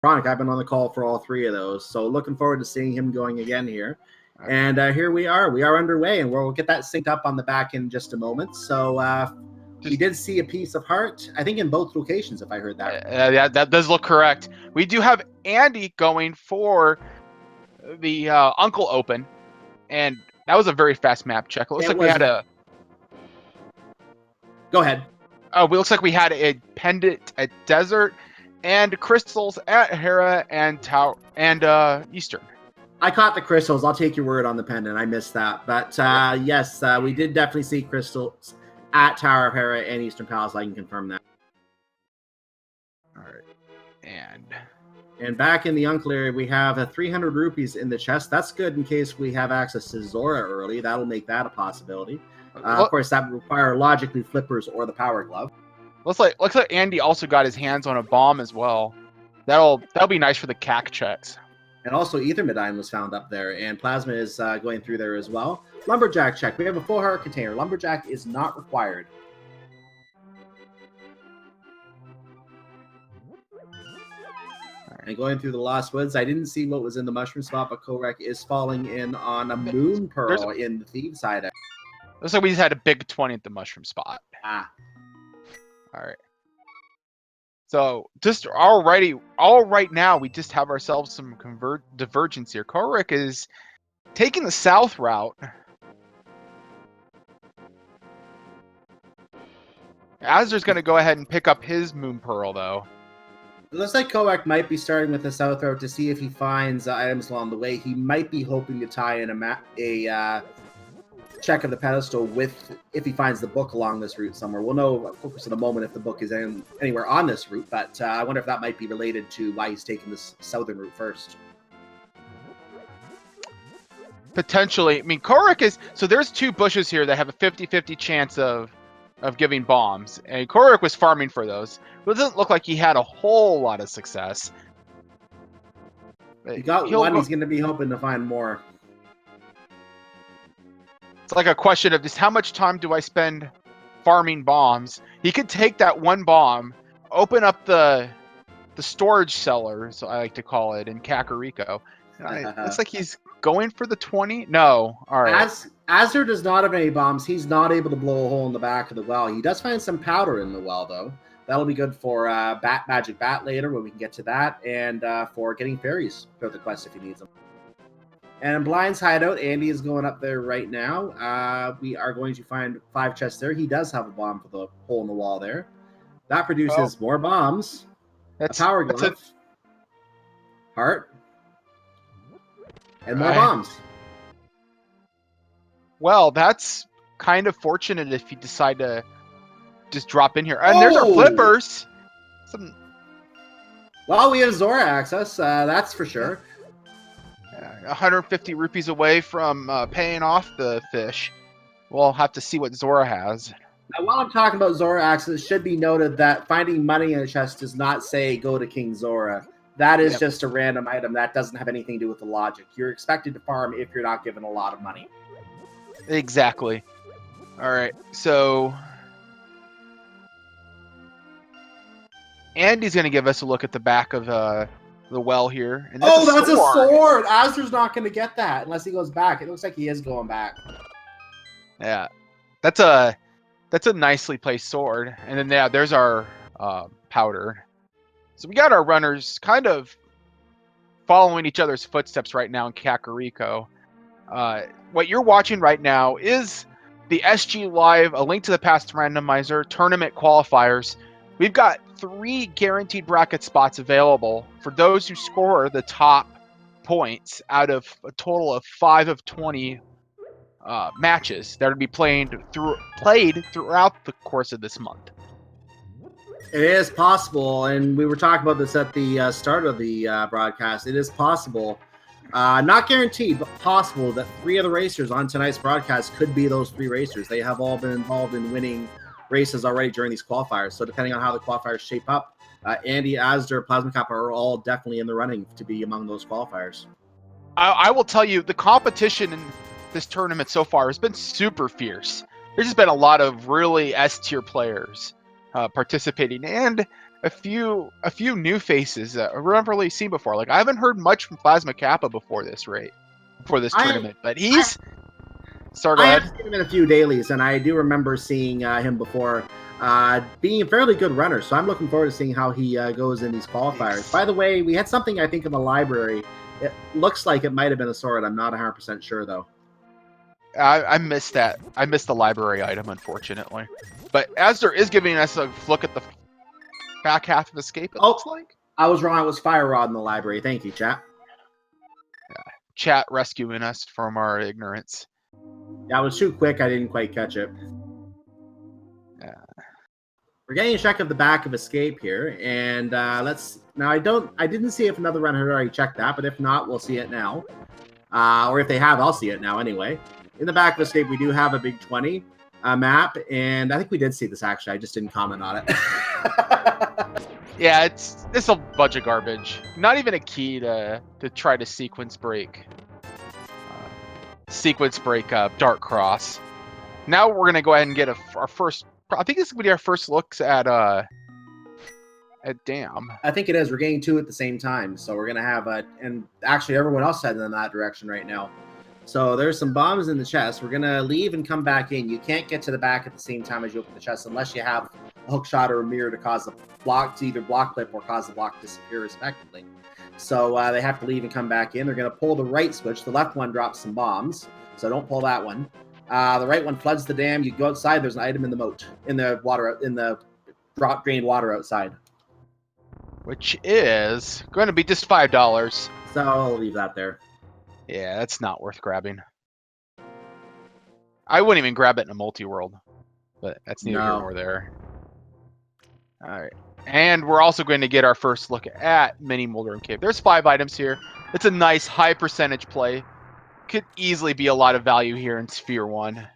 Chronic, I've been on the call for all three of those, so looking forward to seeing him going again here. And here we are. We are underway, and we'll get that synced up on the back in just a moment. So we did see a piece of heart, I think in both locations, if I heard that. Yeah, that does look correct. We do have Andy going for the Uncle Open, and that was a very fast map check. It looks like we had a... Go ahead. Oh, it looks like we had a pendant at Desert, and crystals at Hera and Eastern. I caught the crystals. I'll take your word on the pendant. I missed that. But yes, we did definitely see crystals at Tower of Hera and Eastern Palace. I can confirm that. All right. And back in the Uncle area, we have 300 rupees in the chest. That's good in case we have access to Zora early. That'll make that a possibility. Of course, that would require logically flippers or the power glove. Looks like Andy also got his hands on a bomb as well. That'll be nice for the CAC checks. And also Ethermidine was found up there, and Plasma is going through there as well. Lumberjack check. We have a full heart container. Lumberjack is not required. And going through the Lost Woods, I didn't see what was in the mushroom spot, but Korek is falling in on a moon pearl in the Thieves side. Looks like we just had a big 20 at the mushroom spot. All right. So just all right now, we just have ourselves some divergence here. Korek is taking the south route. Azur's going to go ahead and pick up his moon pearl, though. It looks like Korek might be starting with the south route to see if he finds items along the way. He might be hoping to tie in a check of the pedestal with if he finds the book along this route somewhere. We'll know, of course, in a moment if the book is anywhere on this route, but I wonder if that might be related to why he's taking this southern route first. Potentially. I mean, Korek is... So there's two bushes here that have a 50-50 chance of giving bombs, and Korek was farming for those. But it doesn't look like he had a whole lot of success. He got one, he's going to be hoping to find more. It's like a question of just how much time do I spend farming bombs? He could take that one bomb, open up the storage cellar, so I like to call it, in Kakariko. It looks like he's going for the 20. No, all right. Azur does not have any bombs. He's not able to blow a hole in the back of the well. He does find some powder in the well, though. That'll be good for Magic Bat later when we can get to that, and for getting fairies throughout the quest if he needs them. And in Blind's hideout, Andy is going up there right now. We are going to find 5 chests there. He does have a bomb for the hole in the wall there. That produces more bombs. That's a power glove. Heart. And more bombs. Well, that's kind of fortunate if you decide to just drop in here. And there's our flippers. Well, we have Zora access. That's for sure. 150 rupees away from paying off the fish. We'll have to see what Zora has. Now, while I'm talking about Zora access, it should be noted that finding money in a chest does not say go to King Zora. That is just a random item. That doesn't have anything to do with the logic. You're expected to farm if you're not given a lot of money. Exactly. All right, so Andy's going to give us a look at the back of the well here. And that's a sword! Azur's not going to get that unless he goes back. It looks like he is going back. Yeah, that's a nicely placed sword. And then there's our powder. So we got our runners kind of following each other's footsteps right now in Kakariko. What you're watching right now is the SG Live, A Link to the Past Randomizer Tournament Qualifiers. We've got 3 guaranteed bracket spots available for those who score the top points out of a total of 5 of 20 matches that will be played throughout the course of this month. It is possible, and we were talking about this at the start of the broadcast. It is possible, not guaranteed, but possible that 3 of the racers on tonight's broadcast could be those 3 racers. They have all been involved in winning races already during these qualifiers. So depending on how the qualifiers shape up, Andy, Azur, Plasma Kappa are all definitely in the running to be among those qualifiers. I will tell you, the competition in this tournament so far has been super fierce. There's just been a lot of really S-tier players participating, and a few new faces that we've never really seen before. Like I haven't heard much from Plasma Kappa before this tournament, but he's. Sorry, go I ahead. have seen him in a few dailies, and I do remember seeing him before being a fairly good runner. So I'm looking forward to seeing how he goes in these qualifiers. By the way, we had something I think in the library. It looks like it might have been a sword. I'm not 100% sure though. I missed that. I missed the library item, unfortunately. But Asder is giving us a look at the back half of Escape, it looks like. I was wrong. It was Fire Rod in the library. Thank you, chat. Chat rescuing us from our ignorance. That was too quick. I didn't quite catch it. Yeah. We're getting a check of the back of Escape here, and let's. Now I didn't see if another runner had already checked that, but if not, we'll see it now. Or if they have, I'll see it now anyway. In the back of Escape, we do have a big 20 map, and I think we did see this actually. I just didn't comment on it. Yeah, it's a bunch of garbage. Not even a key to try to sequence break. Dark Cross. Now we're gonna go ahead and get our first. I think this is gonna be our first looks at Dam. I think it is. We're getting two at the same time, so we're gonna have and actually everyone else heading in that direction right now. So there's some bombs in the chest. We're gonna leave and come back in. You can't get to the back at the same time as you open the chest unless you have a hook shot or a mirror to cause the block to either block clip or cause the block to disappear respectively. So they have to leave and come back in. They're gonna pull the right switch. The left one drops some bombs, so don't pull that one. The right one floods the dam. You go outside. There's an item in the moat, in the water, in the drained water outside, which is going to be just $5. So I'll leave that there. Yeah, that's not worth grabbing. I wouldn't even grab it in a multi-world, but that's neither here nor there. All right, and we're also going to get our first look at Mini Moldering Cave. There's 5 items here. It's a nice high percentage play. Could easily be a lot of value here in Sphere 1.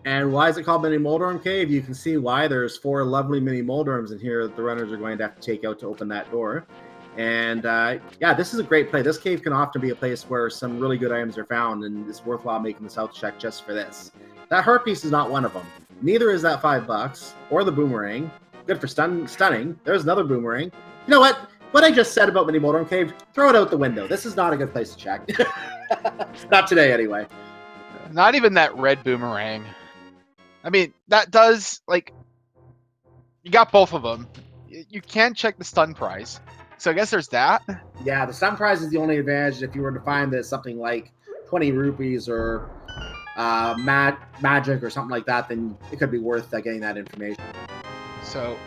And why is it called Mini Moldering Cave? You can see why. There's 4 lovely mini Moldorms in here that the runners are going to have to take out to open that door. And yeah, this is a great play. This cave can often be a place where some really good items are found, and it's worthwhile making the south check just for this. That heart piece is not one of them. Neither is that $5 or the boomerang. Good for stunning. There's another boomerang. You know what? What I just said about Mini Moldorm Cave, throw it out the window. This is not a good place to check. Not today, anyway. Not even that red boomerang. I mean, that does, like, you got both of them. You can check the stun prize. So I guess there's that. Yeah, the stun prize is the only advantage if you were to find that something like 20 rupees or magic or something like that, then it could be worth getting that information. So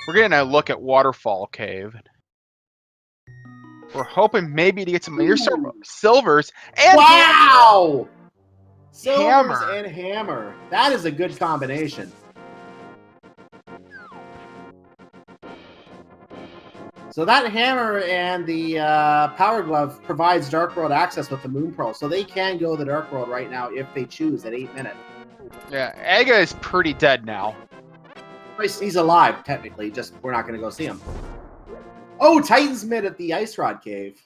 we're going to look at Waterfall Cave. We're hoping maybe to get some silvers and wow! Silvers hammer. And hammer. That is a good combination. So that hammer and the power glove provides Dark World access with the Moon Pearl. So they can go the Dark World right now if they choose at 8 minutes. Yeah, Aga is pretty dead now. He's alive, technically. Just we're not going to go see him. Oh, Titan's mid at the Ice Rod Cave.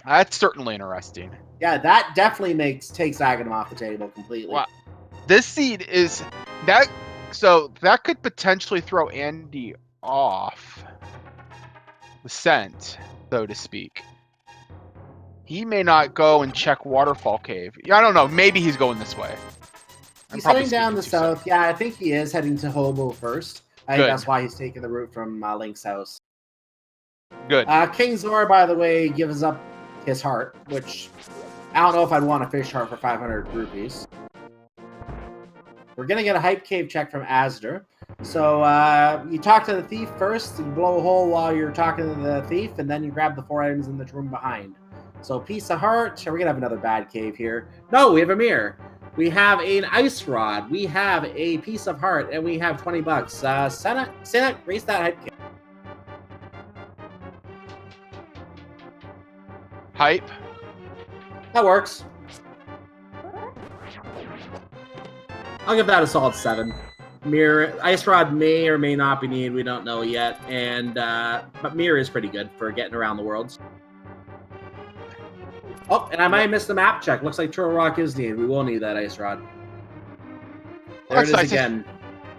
That's certainly interesting. Yeah, that definitely takes Aghanim off the table completely. Wow. This seed is that, so that could potentially throw Andy off the scent, so to speak. He may not go and check Waterfall Cave. Yeah, I don't know. Maybe he's going this way. He's heading down the south. Yeah, I think he is heading to Hobo first. I think that's why he's taking the route from Link's house. Good. King Zor, by the way, gives up his heart, which I don't know if I'd want a fish heart for 500 rupees. We're going to get a hype cave check from Asder. So you talk to the thief first, you blow a hole while you're talking to the thief, and then you grab the 4 items in the room behind. So piece of heart. Are we going to have another bad cave here? No, we have a mirror. We have an ice rod. We have a piece of heart, and we have $20. Senna, raise that hype cave. Hype. That works. I'll give that a solid 7. Mirror, Ice Rod may or may not be needed. We don't know yet. And but Mirror is pretty good for getting around the worlds. Oh, and I might have missed the map check. Looks like Turtle Rock is needed. We will need that Ice Rod. There it is again.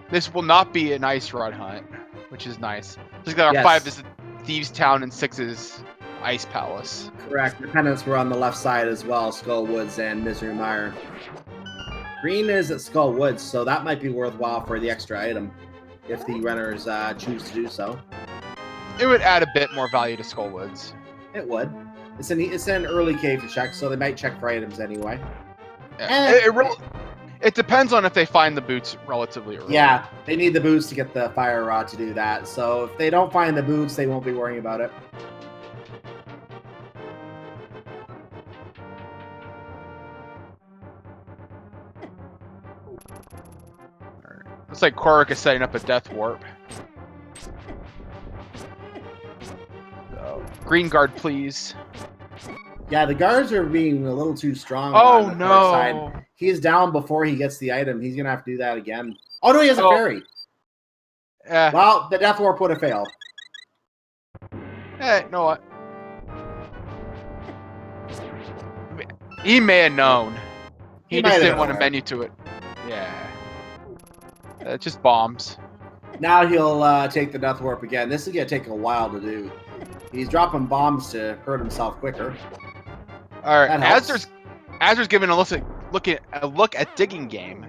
This will not be an Ice Rod hunt. which is nice. Just got our Yes. 5 is Thieves Town and 6 is Ice Palace. Correct. The pennants were on the left side as well, Skull Woods and Misery Mire. Green is at Skull Woods, so that might be worthwhile for the extra item if the runners choose to do so. It would add a bit more value to Skull Woods. It would. It's an early cave to check, so they might check for items anyway. Yeah. It depends on if they find the boots relatively early. Yeah, they need the boots to get the fire rod to do that. So if they don't find the boots, they won't be worrying about it. Looks like Korik is setting up a death warp. So, green guard, please. Yeah, the guards are being a little too strong. Oh, on the no. side. He's down before he gets the item. He's going to have to do that again. Oh, no, he has a fairy. Well, the death warp would have failed. Hey, you know what? He may have known. He just didn't want to menu to it. Yeah. It's just bombs. Now he'll take the death warp again. This is going to take a while to do. He's dropping bombs to hurt himself quicker. All right, Azur's giving a look at digging game.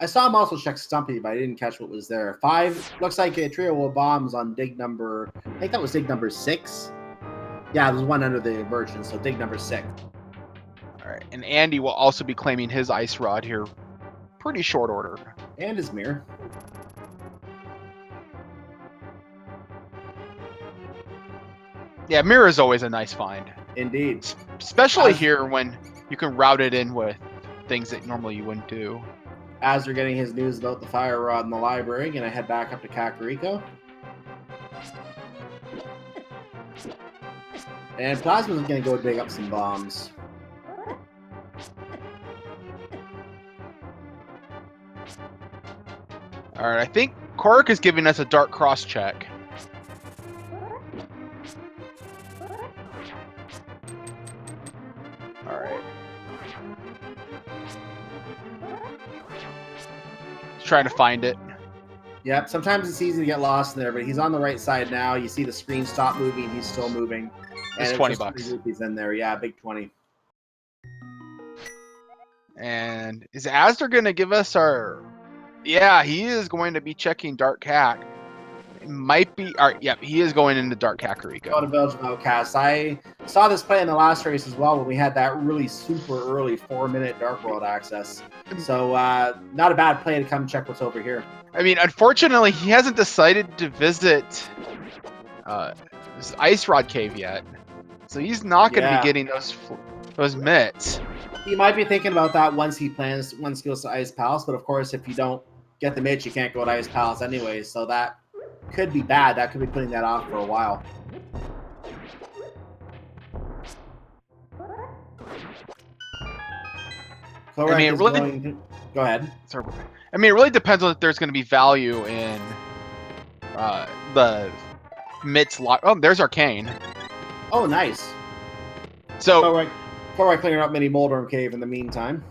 I saw him also check Stumpy, but I didn't catch what was there. 5 looks like a trio of bombs on dig number. I think that was dig number 6. Yeah, there's one under the virgin, so dig number 6. All right, and Andy will also be claiming his ice rod here, pretty short order. And his mirror. Yeah, mirror is always a nice find. Indeed. Especially here when you can route it in with things that normally you wouldn't do. As they're getting his news about the fire rod in the library, gonna head back up to Kakariko. And Plasma's gonna go dig up some bombs. Alright, I think Korik is giving us a dark cross check. Alright. He's trying to find it. Yep, sometimes it's easy to get lost in there, but he's on the right side now. You see the screen stop moving, he's still moving. It's 20 bucks. He's in there, yeah, big 20. And is Astor going to give us our... Yeah, he is going to be checking Dark Cack. It might be... Alright, yep, he is going into Dark Kakariko. Go to Belgium Outcast. I saw this play in the last race as well when we had that really super early 4-minute Dark World access. So, not a bad play to come check what's over here. I mean, unfortunately, he hasn't decided to visit this Ice Rod Cave yet. So he's not going to be getting those mitts. He might be thinking about that once he goes to Ice Palace, but of course, if you don't get the mitts, you can't go to Ice Palace anyway, so that could be bad. That could be putting that off for a while. I mean, really, go ahead. Sorry. I mean, it really depends on if there's going to be value in the mitts lock. Oh, there's Arcane. Oh, nice. So, Before I clear up Mini Moldorm Cave in the meantime.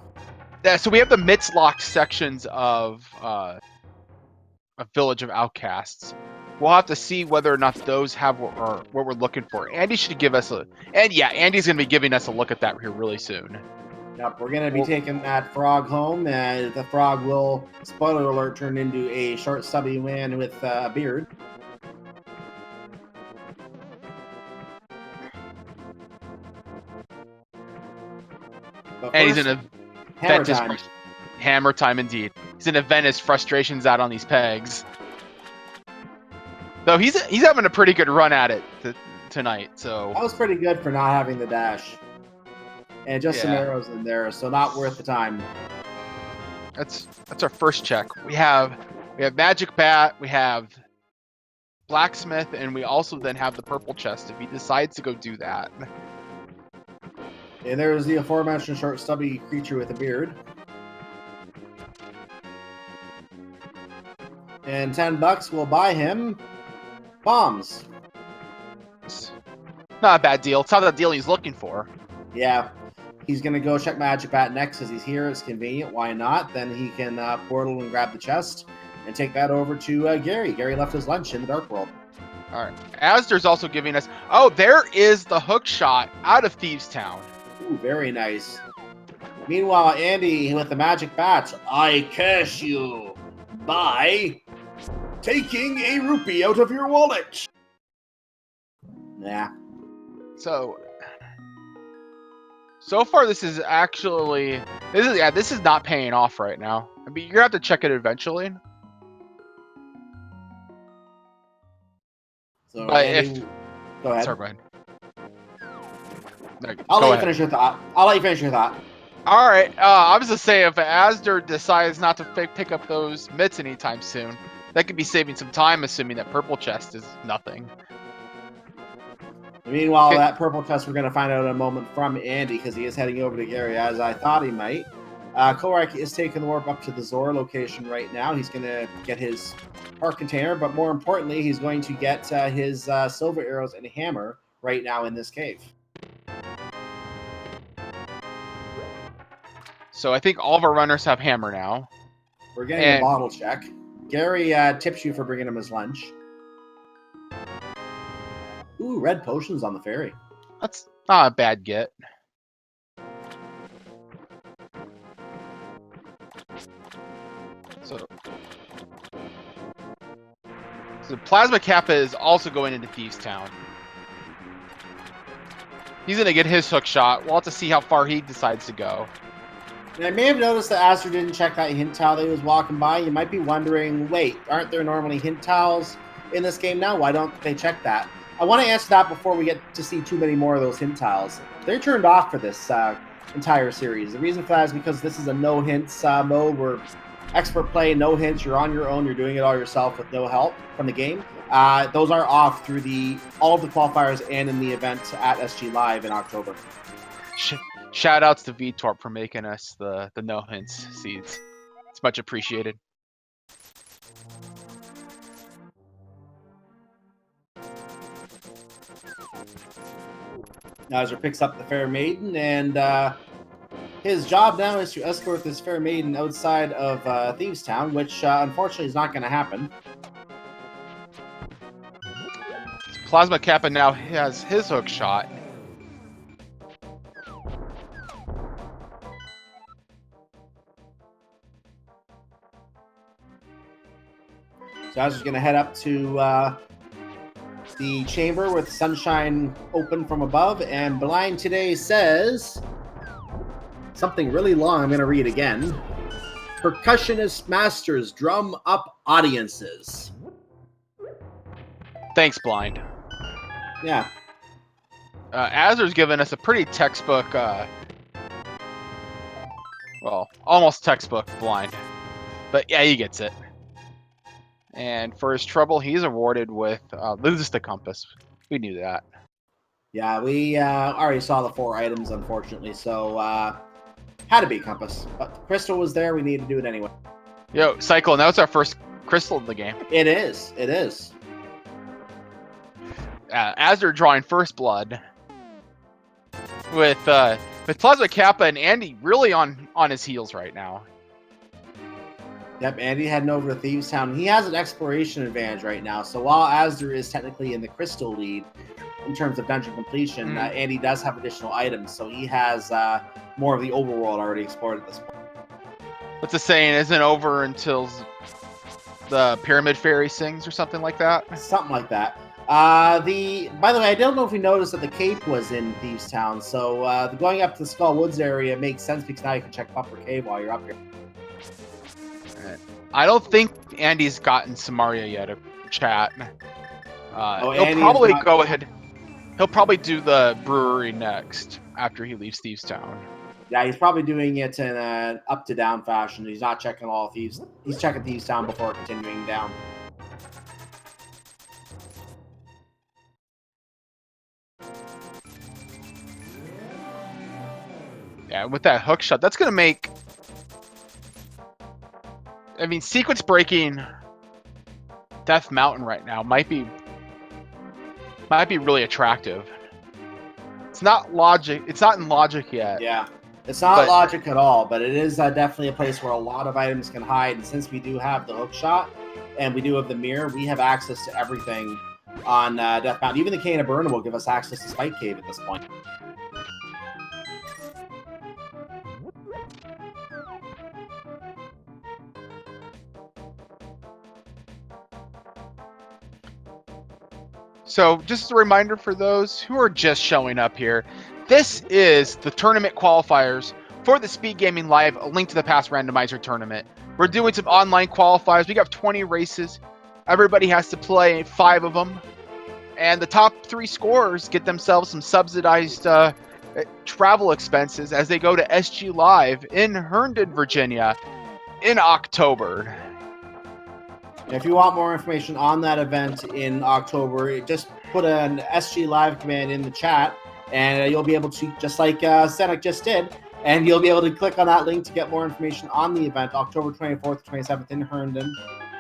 Yeah, so we have the mitts locked sections of a Village of Outcasts. We'll have to see whether or not those have what we're looking for. Andy should give us Andy's going to be giving us a look at that here really soon. Yep, we're going to be taking that frog home, and the frog will, spoiler alert, turn into a short, stubby man with a beard. And he's in a hammer time indeed. He's in a vent his frustrations out on these pegs. Though he's having a pretty good run at it tonight. So that was pretty good for not having the dash, and just some arrows in there, so not worth the time. That's our first check. We have Magic Bat, we have Blacksmith, and we also then have the purple chest if he decides to go do that. And there's the aforementioned short, stubby creature with a beard. And $10 will buy him bombs. Not a bad deal. It's not the deal he's looking for. Yeah. He's going to go check Magic Bat next because he's here. It's convenient. Why not? Then he can portal and grab the chest. and take that over to Gary. Gary left his lunch in the Dark World. All right. Asder's also giving us... Oh, there is the hook shot out of Thieves Town. Ooh, very nice. Meanwhile, Andy with the magic bat. I cash you by taking a rupee out of your wallet. Yeah. So far, this is actually... This is not paying off right now. I mean, you're going to have to check it eventually. So, But Andy, go ahead. Sorry, go ahead. No, I'll go let you ahead. finish your thought. I'll let you finish your thought. All right. I was just saying, if Asder decides not to pick up those mitts anytime soon, that could be saving some time, assuming that purple chest is nothing. Meanwhile, that purple chest we're going to find out in a moment from Andy, because he is heading over to Gary, as I thought he might. Korak is taking the warp up to the Zora location right now. He's going to get his park container, but more importantly, he's going to get his silver arrows and hammer right now in this cave. So I think all of our runners have hammer now. We're getting a bottle check. Gary tips you for bringing him his lunch. Ooh, red potions on the ferry. That's not a bad get. So Plasma Kappa is also going into Thieves Town. He's going to get his hook shot. We'll have to see how far he decides to go. And I may have noticed that Astor didn't check that hint tile that he was walking by. You might be wondering, wait, aren't there normally hint tiles in this game now? Why don't they check that? I want to answer that before we get to see too many more of those hint tiles. They're turned off for this entire series. The reason for that is because this is a no hints mode where expert play, no hints, you're on your own, you're doing it all yourself with no help from the game. Those are off through all of the qualifiers and in the event at SG Live in October. Shout outs to VTorp for making us the no hints seeds. It's much appreciated. Azure picks up the Fair Maiden, and his job now is to escort this Fair Maiden outside of Thieves Town, which unfortunately is not going to happen. Plasma Kappa now has his hook shot. So Azur's going to head up to the chamber with sunshine open from above, and Blind today says something really long. I'm going to read again. Percussionist masters drum up audiences. Thanks, Blind. Yeah. Azur's given us a pretty textbook, well, almost textbook Blind. But yeah, he gets it. And for his trouble, he's awarded with loses the compass. We knew that. Yeah, we already saw the 4 items, unfortunately, so had to be compass. But the crystal was there. We needed to do it anyway. Yo, Cyclone, that was our first crystal in the game. It is. It is. Azur drawing first blood with Plasma Kappa and Andy really on his heels right now. Yep, Andy heading over to Thieves Town. He has an exploration advantage right now. So while Azur is technically in the crystal lead in terms of dungeon completion, Andy does have additional items. So he has more of the overworld already explored at this point. What's the saying? Isn't over until the Pyramid Fairy sings or something like that? Something like that. By the way, I don't know if we noticed that the Cape was in Thieves Town. So going up to the Skull Woods area makes sense because now you can check Puffer Cave while you're up here. I don't think Andy's gotten Samaria yet, chat. He'll probably go ahead. He'll probably do the brewery next after he leaves Thieves Town. Yeah, he's probably doing it in an up to down fashion. He's not checking all Thieves. He's checking Thieves Town before continuing down. Yeah, with that hook shot, that's gonna make. I mean, sequence breaking Death Mountain right now might be really attractive. It's not logic. It's not in logic yet. Yeah, it's not logic at all, but it is definitely a place where a lot of items can hide. And since we do have the hook shot, and we do have the mirror, we have access to everything on Death Mountain. Even the Cane of Burn will give us access to Spike Cave at this point. So just as a reminder for those who are just showing up here, this is the tournament qualifiers for the SpeedGaming Live A Link to the Past Randomizer tournament. We're doing some online qualifiers. We got 20 races. Everybody has to play 5 of them. And the top 3 scorers get themselves some subsidized travel expenses as they go to SG Live in Herndon, Virginia in October. If you want more information on that event in October, just put an SG Live command in the chat, and you'll be able to, just like Senek just did, and you'll be able to click on that link to get more information on the event, October 24th to 27th in Herndon.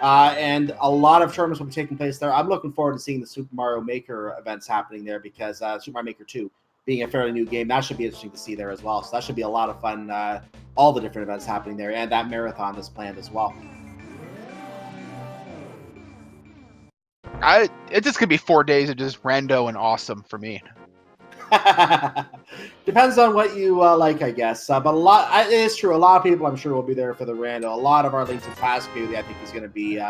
And a lot of tournaments will be taking place there. I'm looking forward to seeing the Super Mario Maker events happening there because Super Mario Maker 2 being a fairly new game, that should be interesting to see there as well. So that should be a lot of fun, all the different events happening there, and that marathon is planned as well. It's just gonna be 4 days of just rando and awesome for me. Depends on what you like, I guess. But it is true. A lot of people, I'm sure, will be there for the rando. A lot of our links in Fast community, I think, is going to be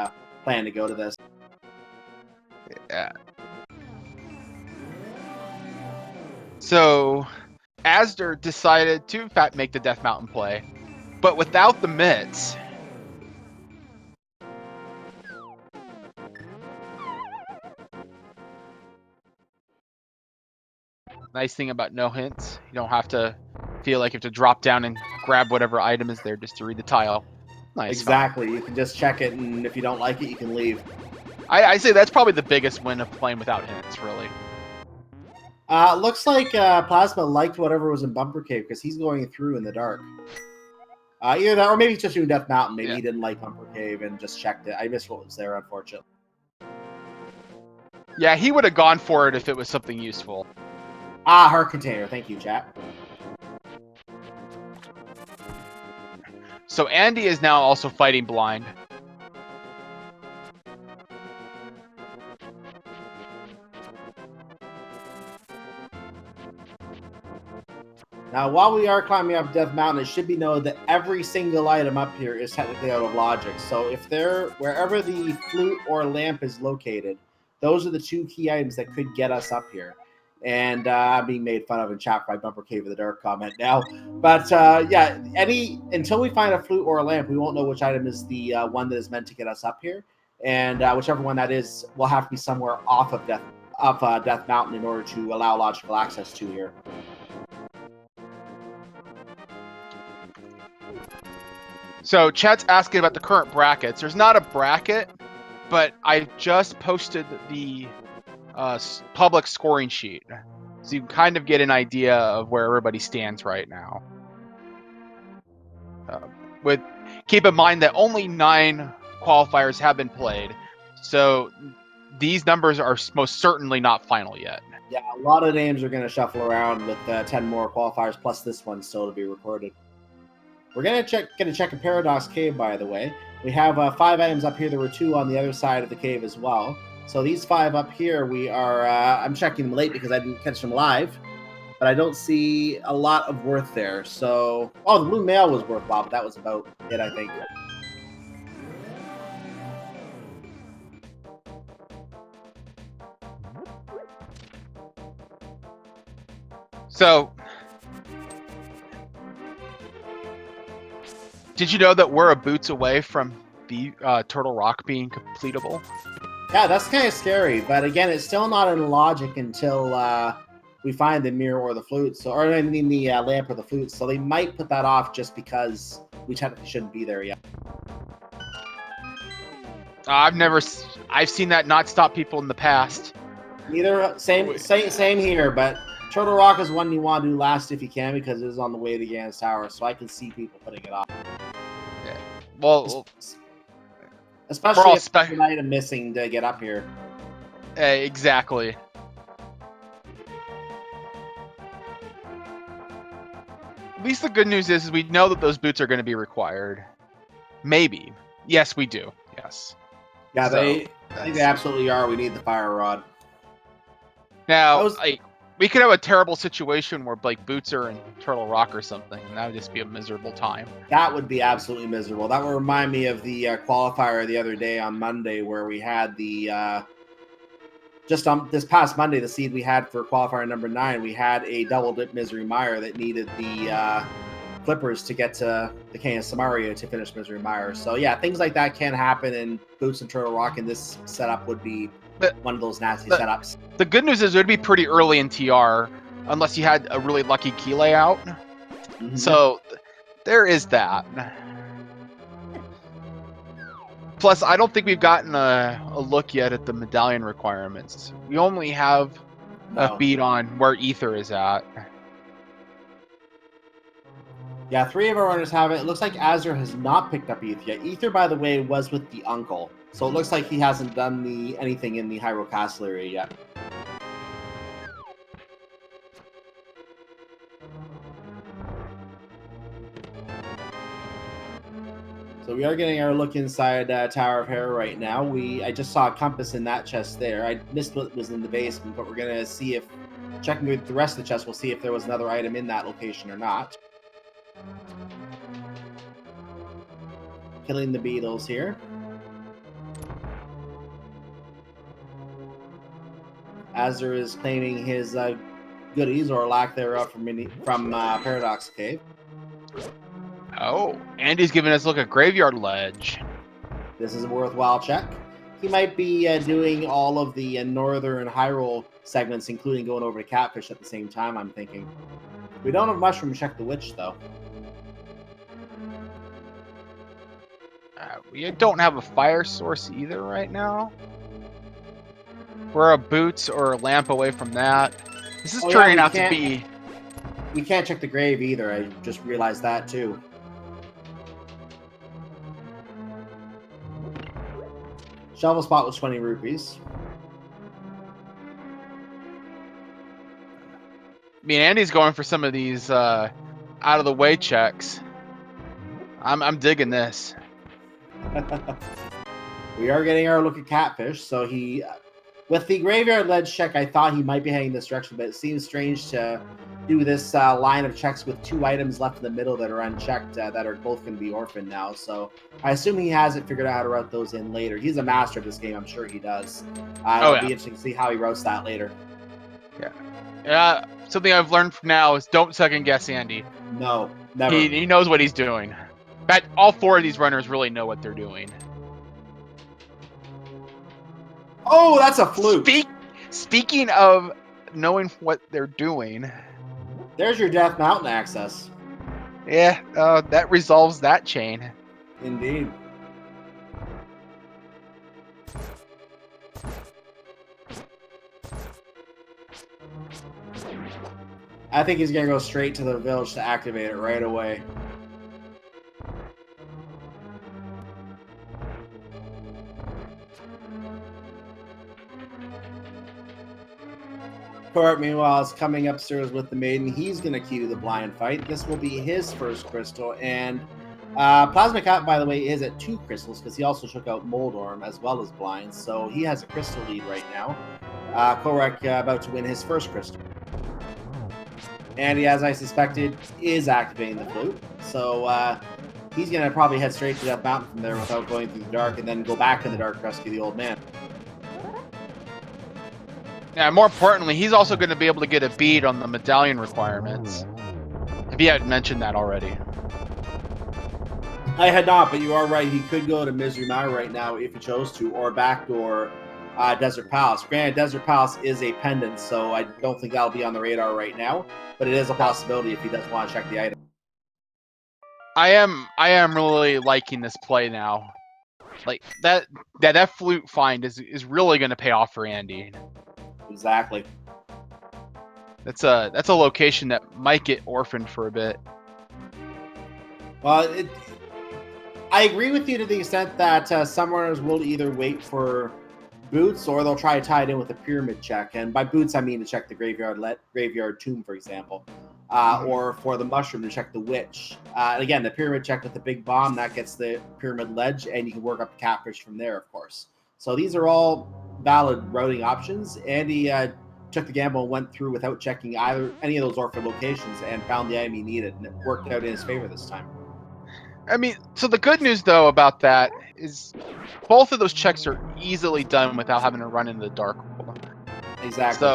planning to go to this. Yeah. So, Asder decided to make the Death Mountain play, but without the mitts. Nice thing about no hints, you don't have to feel like you have to drop down and grab whatever item is there just to read the tile. Nice. Exactly. Fun. You can just check it, and if you don't like it, you can leave. I say that's probably the biggest win of playing without hints, really. Looks like Plasma liked whatever was in Bumper Cave because he's going through in the dark. Either that, or maybe he's just doing Death Mountain. Maybe he didn't like Bumper Cave and just checked it. I missed what was there, unfortunately. Yeah, he would have gone for it if it was something useful. Heart Container. Thank you, chat. So Andy is now also fighting blind. Now, while we are climbing up Death Mountain, it should be noted that every single item up here is technically out of logic. So if wherever the flute or lamp is located, those are the 2 key items that could get us up here. And I'm being made fun of in chat by Bumper Cave of the Dark comment now. But yeah, until we find a flute or a lamp, we won't know which item is the one that is meant to get us up here. And whichever one that is will have to be somewhere off of Death Mountain in order to allow logical access to here. So chat's asking about the current brackets. There's not a bracket, but I just posted the public scoring sheet, so you can kind of get an idea of where everybody stands right now. Keep in mind that only 9 qualifiers have been played, so these numbers are most certainly not final yet. Yeah, a lot of names are going to shuffle around with 10 more qualifiers plus this one still to be recorded. We're going to check a Paradox Cave, by the way. We have 5 items up here. There were 2 on the other side of the cave as well. So these 5 up here, we are. I'm checking them late because I didn't catch them live, but I don't see a lot of worth there. So, the blue mail was worthwhile, but that was about it, I think. So, did you know that we're a boots away from the Turtle Rock being completable? Yeah, that's kind of scary, but again, it's still not in logic until we find the mirror or the flute. So, or I mean the lamp or the flute. So they might put that off just because we technically shouldn't be there yet. I've seen that not stop people in the past. Neither, same here. But Turtle Rock is one you want to do last if you can because it is on the way to Ganon's Tower. So I can see people putting it off. Yeah. Well. Especially if there's an item missing to get up here. Exactly. At least the good news is we know that those boots are going to be required. Maybe. Yes, we do. Yes. Yeah, So I think they absolutely are. We need the fire rod. now, was- like, we could have a terrible situation where like Boots are in Turtle Rock or something, and that would just be a miserable time. That would be absolutely miserable. That would remind me of the qualifier the other day on Monday where we had the just this past Monday, the seed we had for qualifier number 9, we had a double dip Misery Mire that needed the Clippers to get to the King of Samaria to finish Misery Mire. So yeah, things like that can happen, and Boots and Turtle Rock in this setup would be one of those nasty setups. The good news is it would be pretty early in TR, unless you had a really lucky key layout. Mm-hmm. So there is that. Plus, I don't think we've gotten a look yet at the medallion requirements. We only have a beat on where Ether is at. Yeah, 3 of our runners have it. It looks like Azure has not picked up Ether yet. Ether, by the way, was with the uncle. So it looks like he hasn't done anything in the Hyrule Castle area yet. So we are getting our look inside Tower of Hera right now. I just saw a compass in that chest there. I missed what was in the basement, but we're going to see if, checking with the rest of the chest, we'll see if there was another item in that location or not. Killing the beetles here. Azure is claiming his goodies or lack thereof from Paradox Cave. Oh, Andy's giving us a look at Graveyard Ledge. This is a worthwhile check. He might be doing all of the northern Hyrule segments, including going over to Catfish at the same time, I'm thinking. We don't have Mushroom Check the Witch, though. We don't have a fire source either right now. We're a Boots or a lamp away from that. This is turning out to be... We can't check the grave either. I just realized that, too. Shovel spot was 20 rupees. I mean, Andy's going for some of these out-of-the-way checks. I'm digging this. We are getting our look at Catfish, so he... With the Graveyard Ledge check, I thought he might be heading this direction, but it seems strange to do this line of checks with 2 items left in the middle that are unchecked that are both going to be orphaned now. So I assume he hasn't figured out how to route those in later. He's a master of this game. I'm sure he does. It'll be interesting to see how he routes that later. Yeah. Something I've learned from now is don't second guess Andy. No, never. He knows what he's doing. In fact, all 4 of these runners really know what they're doing. Oh, that's a fluke. Speaking of knowing what they're doing, there's your Death Mountain access. Yeah, that resolves that chain. Indeed. I think he's going to go straight to the village to activate it right away. Court, meanwhile, is coming upstairs with the maiden. He's going to cue the blind fight. This will be his first crystal. And Plasma Cat, by the way, is at 2 crystals because he also took out Moldorm as well as blind. So he has a crystal lead right now. Korek about to win his first crystal. And he, as I suspected, is activating the flute. So he's going to probably head straight to Death Mountain from there without going through the dark and then go back in the dark to rescue the old man. Yeah, more importantly, he's also going to be able to get a bead on the medallion requirements. If he hadn't mentioned that already. I had not, but you are right. He could go to Misery Mire right now if he chose to, or backdoor Desert Palace. Granted, Desert Palace is a pendant, so I don't think that'll be on the radar right now, but it is a possibility if he does want to check the item. I am really liking this play now. Like that flute find is really going to pay off for Andy. Exactly. That's a location that might get orphaned for a bit. Well, I agree with you to the extent that some runners will either wait for Boots or they'll try to tie it in with a pyramid check. And by Boots, I mean to check the graveyard tomb, for example. Or for the mushroom to check the witch. And again, the pyramid check with the big bomb, that gets the pyramid ledge, and you can work up the catfish from there, of course. So these are all valid routing options. Andy took the gamble and went through without checking any of those orphan locations and found the item he needed, and it worked out in his favor this time. I mean, so the good news though about that is both of those checks are easily done without having to run into the dark hole. Exactly.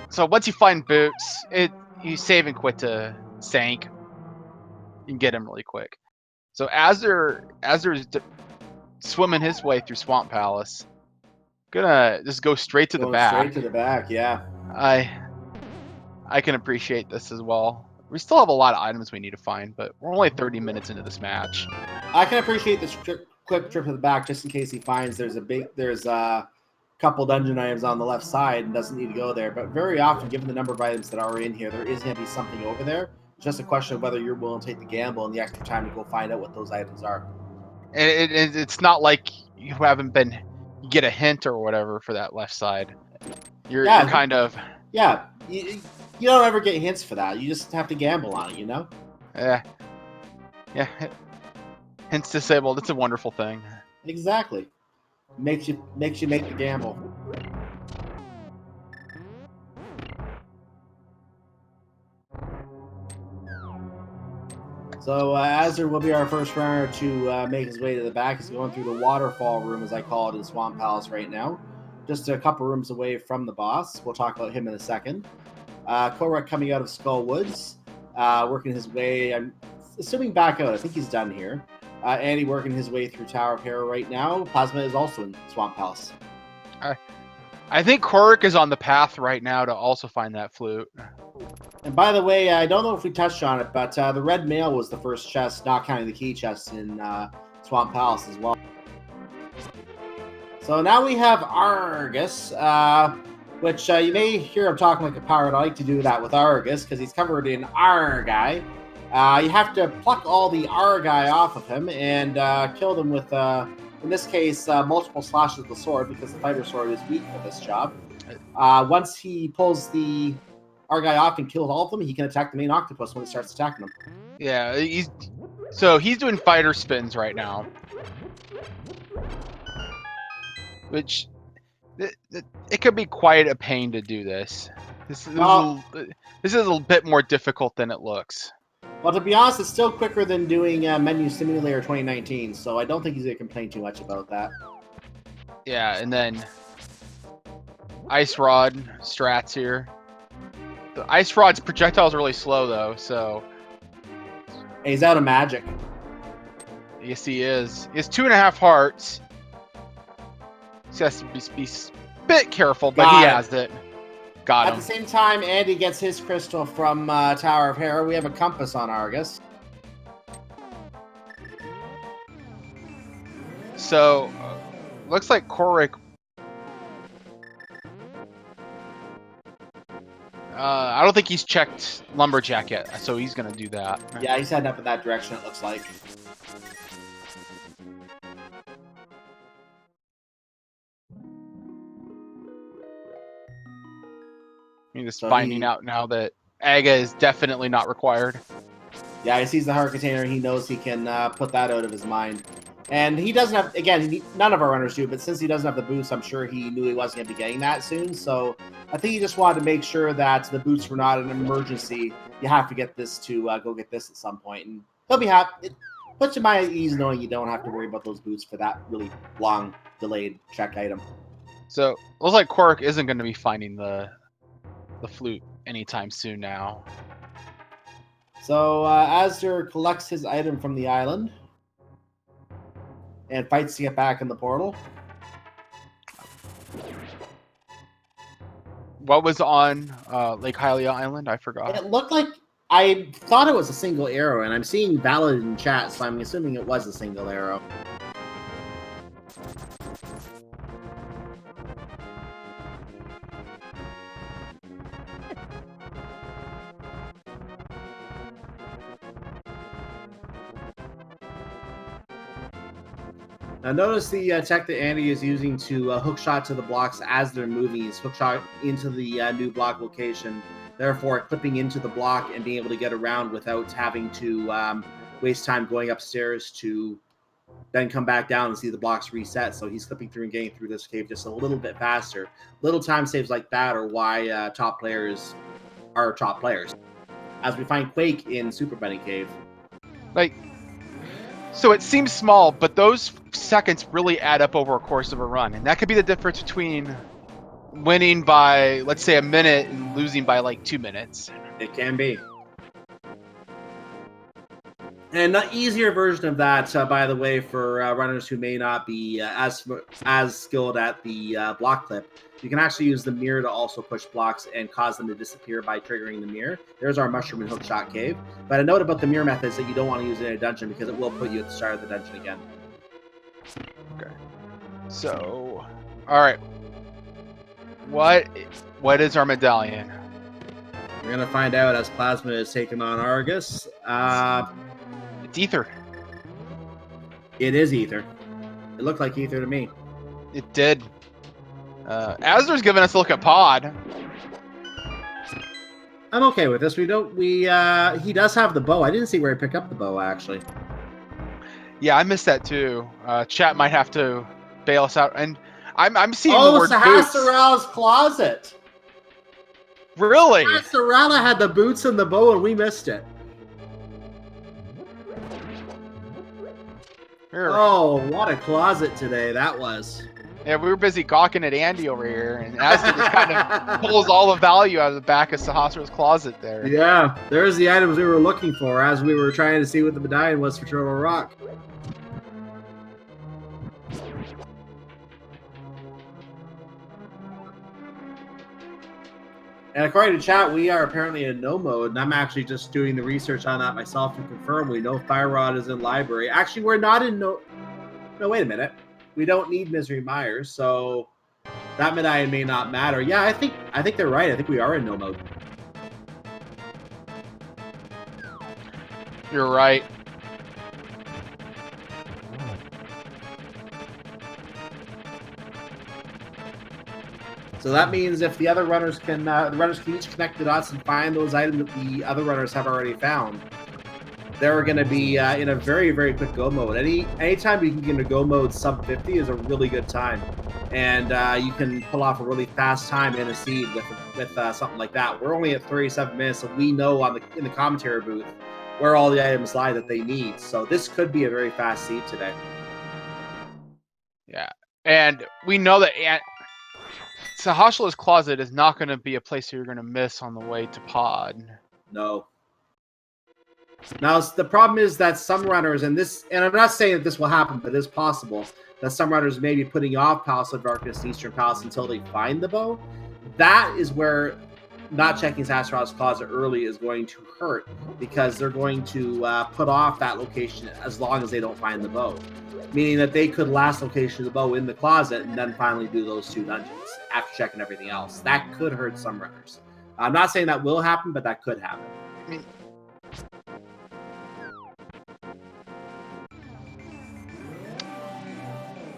So once you find boots, you save and quit to Sank. You can get him really quick. So Azur's swimming his way through Swamp Palace. Gonna just go straight to the back. Straight to the back, yeah. I can appreciate this as well. We still have a lot of items we need to find, but we're only 30 minutes into this match. I can appreciate this quick trip to the back just in case he finds there's a couple dungeon items on the left side and doesn't need to go there. But very often, given the number of items that are in here, there is going to be something over there. It's just a question of whether you're willing to take the gamble and the extra time to go find out what those items are. And it's not like you get a hint or whatever for that left side. You're kind of... Yeah, you don't ever get hints for that. You just have to gamble on it, you know? Yeah. Hints disabled. It's a wonderful thing. Exactly. Makes you make the gamble. So Azur will be our first runner to make his way to the back. He's going through the waterfall room, as I call it, in Swamp Palace right now. Just a couple rooms away from the boss. We'll talk about him in a second. Korek coming out of Skull Woods, working his way, I'm assuming back out. I think he's done here. Andy working his way through Tower of Hero right now. Plasma is also in Swamp Palace. I think Korek is on the path right now to also find that flute. And by the way, I don't know if we touched on it, but the red mail was the first chest, not counting the key chest in Swamp Palace as well. So now we have Argus, which you may hear him talking like a pirate. I like to do that with Argus because he's covered in Argai. You have to pluck all the Argai off of him and kill them with, in this case, multiple slashes of the sword because the fighter sword is weak for this job. Once he pulls the Argai off and kills all of them, he can attack the main octopus when it starts attacking them. Yeah, he's doing fighter spins right now. Which, it could be quite a pain to do this. This is a bit more difficult than it looks. Well, to be honest, it's still quicker than doing Menu Simulator 2019, so I don't think he's going to complain too much about that. Yeah, and then Ice Rod strats here. The Ice Rod's projectile's really slow, though, so... He's out of magic. Yes, he is. He has 2.5 hearts. He has to be a bit careful, but he has it. Got him. At the same time, Andy gets his crystal from Tower of Hero. We have a compass on Argus. So, looks like Korek... I don't think he's checked Lumberjack yet, so he's going to do that. Yeah, he's heading up in that direction, it looks like. He's just finding out now that Aga is definitely not required. Yeah, he sees the heart container. He knows he can put that out of his mind. And he doesn't have, again, none of our runners do, but since he doesn't have the boots, I'm sure he knew he wasn't going to be getting that soon. So I think he just wanted to make sure that the boots were not an emergency. You have to get this to go get this at some point. And he'll be happy. It puts you mind at ease knowing you don't have to worry about those boots for that really long, delayed check item. So it looks like Korek isn't going to be finding the flute anytime soon now. So Azur collects his item from the island and fights to get back in the portal. What was on Lake Hylia Island? I forgot. It looked like, I thought it was a single arrow, and I'm seeing valid in chat, so I'm assuming it was a single arrow. Now notice the tech that Andy is using to hook shot to the blocks as they're moving. He's hook shot into the new block location, therefore clipping into the block and being able to get around without having to waste time going upstairs to then come back down and see the blocks reset. So he's clipping through and getting through this cave just a little bit faster. Little time saves like that are why top players are top players. As we find Quake in Super Bunny Cave. Like, so it seems small, but those seconds really add up over a course of a run. And that could be the difference between winning by, let's say, a minute and losing by like 2 minutes. It can be. And an easier version of that, by the way, for runners who may not be as skilled at the block clip, you can actually use the mirror to also push blocks and cause them to disappear by triggering the mirror. There's our mushroom and hookshot cave. But a note about the mirror method is that you don't want to use it in a dungeon because it will put you at the start of the dungeon again. Okay. So, all right. What is our medallion? We're going to find out as Plasma is taking on Argus. It's Ether. It is Ether. It looked like Ether to me. It did. Asner's giving us a look at Pod. I'm okay with this. He does have the bow. I didn't see where he picked up the bow, actually. Yeah, I missed that too. Chat might have to bail us out. And I'm seeing the word boots. Sahasrara's closet. Really? Sahasrara had the boots and the bow, and we missed it. Oh, what a closet today that was. Yeah, we were busy gawking at Andy over here, and Asner just kind of pulls all the value out of the back of Sahasrara's closet there. Yeah, there's the items we were looking for as we were trying to see what the medallion was for Turtle Rock. And according to chat, we are apparently in no mode, and I'm actually just doing the research on that myself to confirm. We know Fire Rod is in library. Actually, we're not in no... No, wait a minute. We don't need Misery Myers, so that medallion may not matter. Yeah, I think they're right. I think we are in no mode. You're right. So that means if the other runners can, each connect the dots and find those items that the other runners have already found, they're going to be in a very, very quick go mode. Anytime you can get into go mode sub 50 is a really good time, and you can pull off a really fast time in a seed with something like that. We're only at 37 minutes, so we know in the commentary booth where all the items lie that they need. So this could be a very fast seed today. Yeah, and we know that Sahasrara's closet is not going to be a place you're going to miss on the way to Pod. No. Now, the problem is that some runners, and I'm not saying that this will happen, but it is possible that some runners may be putting off Palace of Darkness and Eastern Palace until they find the bow. That is where not checking Sahasrara's closet early is going to hurt, because they're going to put off that location as long as they don't find the bow. Meaning that they could last location the bow in the closet and then finally do those 2 dungeons after checking everything else. That could hurt some runners. I'm not saying that will happen, but that could happen. I mean,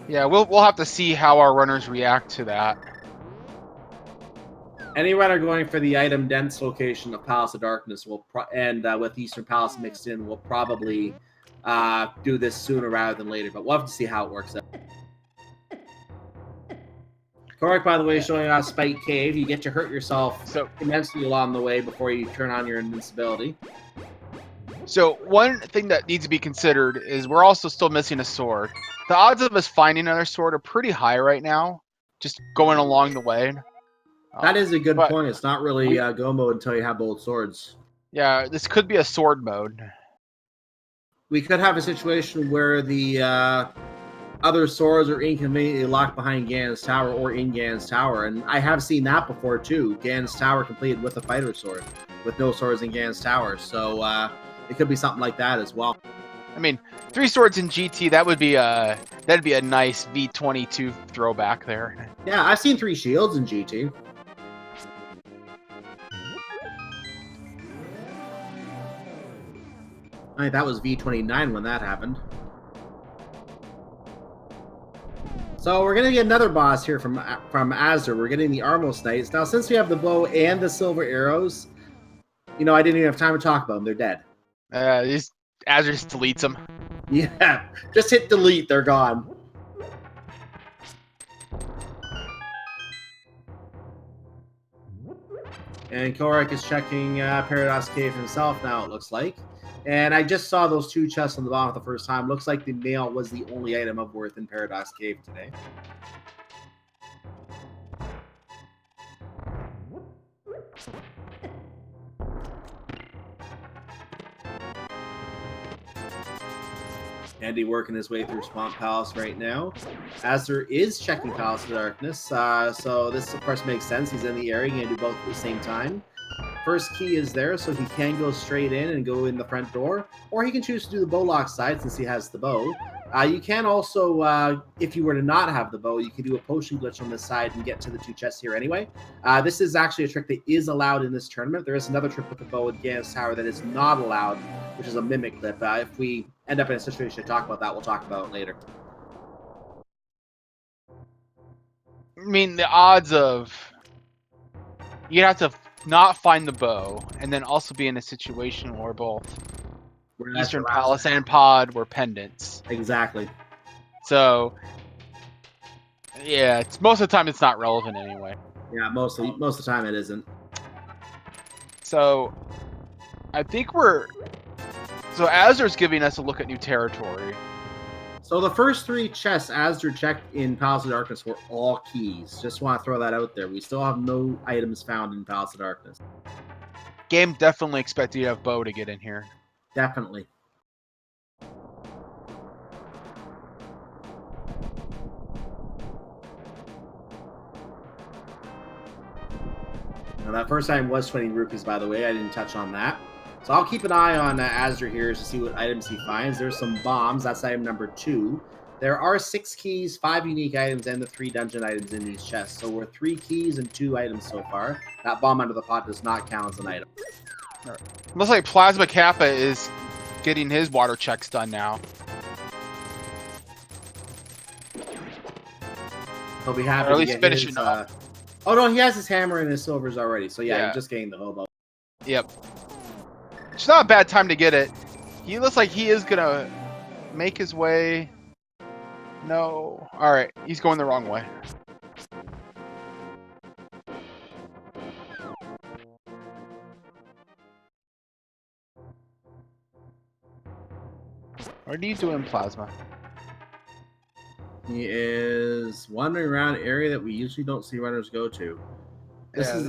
yeah, we'll have to see how our runners react to that. Any runner going for the item dense location of Palace of Darkness with Eastern Palace mixed in will probably do this sooner rather than later, but we'll have to see how it works out. Correct, by the way, showing off Spike Cave. You get to hurt yourself immensely along the way before you turn on your invincibility. So one thing that needs to be considered is we're also still missing a sword. The odds of us finding another sword are pretty high right now, just going along the way. That is a good point. It's not really go mode until you have both swords. Yeah, this could be a sword mode. We could have a situation where the other swords are inconveniently locked behind Ganon's tower or in Ganon's tower, and I have seen that before too. Ganon's tower completed with a fighter sword, with no swords in Ganon's tower. So it could be something like that as well. I mean, 3 swords in GT, that'd be a nice V22 throwback there. Yeah, I've seen 3 shields in GT. I think that was V29 when that happened. So we're gonna get another boss here from Azur. We're getting the Armos Knights. Now, since we have the bow and the silver arrows, I didn't even have time to talk about them. They're dead. Azur just deletes them. Yeah, just hit delete. They're gone. And Korak is checking Paradox Cave himself now, it looks like. And I just saw those 2 chests on the bottom for the first time. Looks like the mail was the only item of worth in Paradox Cave today. Andy working his way through Swamp Palace right now. Azur is checking Palace of Darkness, so this of course makes sense. He's in the area, he can do both at the same time. First key is there, so he can go straight in and go in the front door, or he can choose to do the bow lock side since he has the bow. You can also, if you were to not have the bow, you can do a potion glitch on this side and get to the 2 chests here anyway. This is actually a trick that is allowed in this tournament. There is another trick with the bow at Gannis Tower that is not allowed, which is a mimic clip. If we end up in a situation to talk about that, we'll talk about it later. I mean, the odds of you'd have to not find the bow and then also be in a situation where both Eastern Palace and Pod were pendants. Exactly. So, yeah, most of the time it's not relevant anyway. Yeah, most of the time it isn't. So, I think so Azur's giving us a look at new territory. So the first 3 chests Azur checked in Palace of Darkness were all keys. Just want to throw that out there. We still have no items found in Palace of Darkness. Game definitely expected you to have bow to get in here. Definitely. Now that first item was 20 rupees, by the way. I didn't touch on that. So I'll keep an eye on Azur here to see what items he finds. There's some bombs. That's item number 2. There are 6 keys, 5 unique items, and the 3 dungeon items in these chests. So we're 3 keys and 2 items so far. That bomb under the pot does not count as an item. All right. Looks like Plasma Kappa is getting his water checks done now. He'll be happy or at to least get finishing his, up. Oh no, he has his hammer and his silvers already. So yeah, he's just getting the hobo. Yep. It's not a bad time to get it. He looks like he is gonna make his way. No. All right, he's going the wrong way. What are you doing, Plasma? He is wandering around an area that we usually don't see runners go to. This is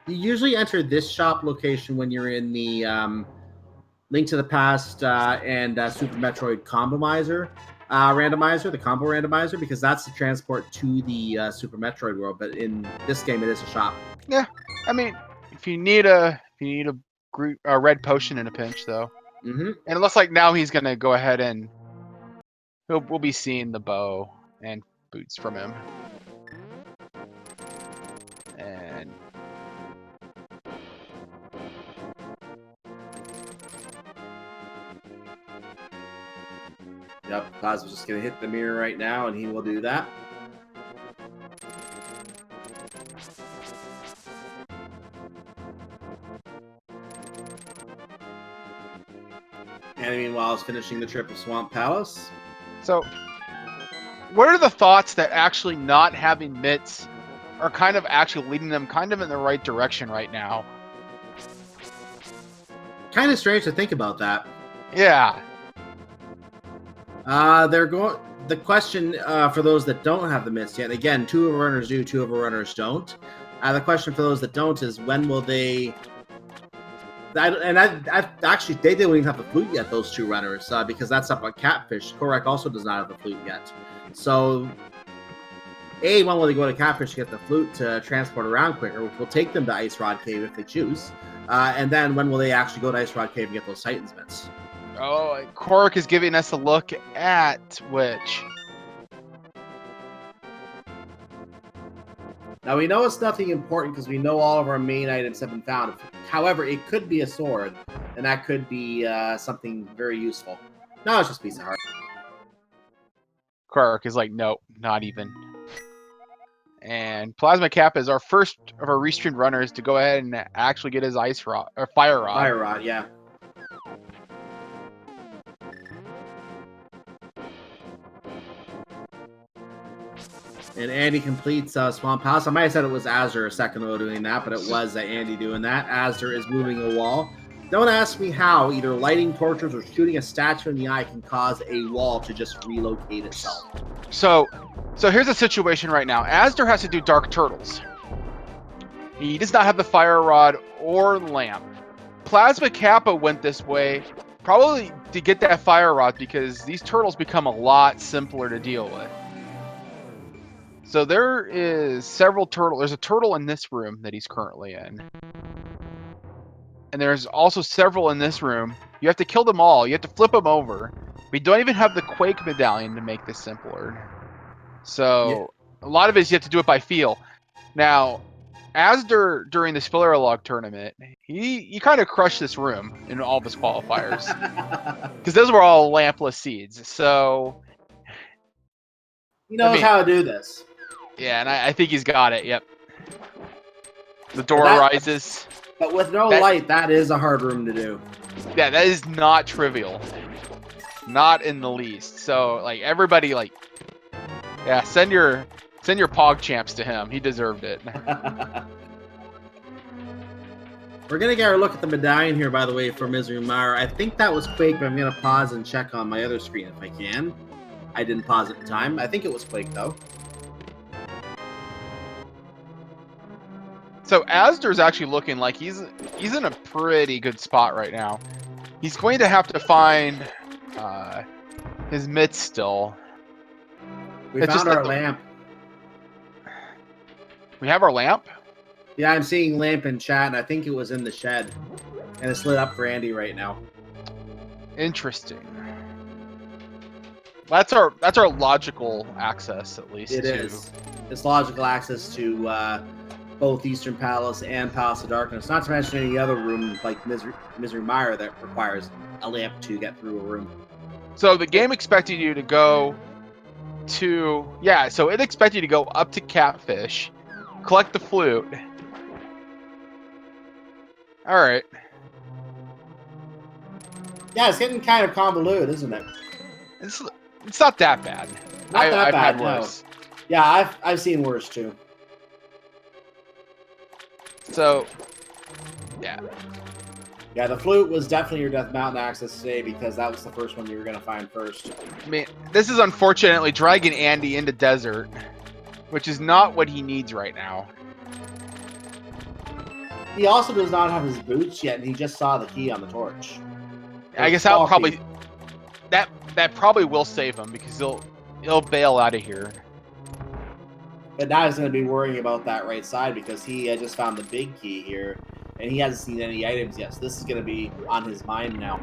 you usually enter this shop location when you're in the Link to the Past and Super Metroid Combomizer randomizer, the combo randomizer, because that's the transport to the Super Metroid world. But in this game, it is a shop. Yeah, I mean, if you need a red potion in a pinch, though, and it looks like now he's gonna go ahead and we'll be seeing the bow and boots from him. And yep, Plasma's just gonna hit the mirror right now, and he will do that. And meanwhile, is finishing the trip of Swamp Palace. So, what are the thoughts that actually not having mitts are kind of actually leading them kind of in the right direction right now? Kind of strange to think about that. Yeah. They're going. The question for those that don't have the mitts yet, again, 2 of our runners do, 2 of our runners don't. The question for those that don't is when will they? I actually, they didn't even have the flute yet. Those 2 runners, because that's up on Catfish. Korek also does not have the flute yet. So, when will they go to Catfish to get the flute to transport around quicker, which will take them to Ice Rod Cave if they choose. And then when will they actually go to Ice Rod Cave and get those Titans mitts? Oh, Korek is giving us a look at which. Now, we know it's nothing important because we know all of our main items have been found. However, it could be a sword, and that could be something very useful. No, it's just a piece of heart. Korek is like, nope, not even. And Plasma Cap is our first of our restreamed runners to go ahead and actually get his ice rod or fire rod. Fire rod, yeah. And Andy completes Swamp House. I might have said it was Azure a second ago doing that, but it was Andy doing that. Azure is moving a wall. Don't ask me how. Either lighting torches or shooting a statue in the eye can cause a wall to just relocate itself. So here's a situation right now. Azure has to do Dark Turtles. He does not have the Fire Rod or Lamp. Plasma Kappa went this way, probably to get that Fire Rod because these turtles become a lot simpler to deal with. So there is several turtles. There's a turtle in this room that he's currently in. And there's also several in this room. You have to kill them all. You have to flip them over. We don't even have the Quake medallion to make this simpler. So a lot of it is you have to do it by feel. Now, Asder, during the Spiller Log tournament, he kind of crushed this room in all of his qualifiers. Because those were all lampless seeds. So he knows how to do this. Yeah, and I think he's got it. Yep. The door rises. But with no light, that is a hard room to do. Yeah, that is not trivial. Not in the least. So, like, everybody, like, yeah, send your Pog champs to him. He deserved it. We're going to get a look at the medallion here, by the way, for Misery Mire. I think that was Quake, but I'm going to pause and check on my other screen if I can. I didn't pause at the time. I think it was Quake, though. So Asder's actually looking like he's in a pretty good spot right now. He's going to have to find his mitts still. We found our lamp. We have our lamp? Yeah, I'm seeing lamp in chat, and I think it was in the shed. And it's lit up for Andy right now. Interesting. That's our logical access, at least. It is. It's logical access to both Eastern Palace and Palace of Darkness. Not to mention any other room like Misery Mire that requires a lamp to get through a room. So the game expected you to go to... Yeah, so it expected you to go up to Catfish, collect the flute. Alright. Yeah, it's getting kind of convoluted, isn't it? It's not that bad. Not that bad, had worse. No. Yeah, I've seen worse too. So, yeah. Yeah, the flute was definitely your Death Mountain access today because that was the first one you were going to find first. I mean, this is unfortunately dragging Andy into desert, which is not what he needs right now. He also does not have his boots yet, and he just saw the key on the torch. I guess that'll probably... That probably will save him because he'll bail out of here. But now he's going to be worrying about that right side because he just found the big key here, and he hasn't seen any items yet. So this is going to be on his mind now.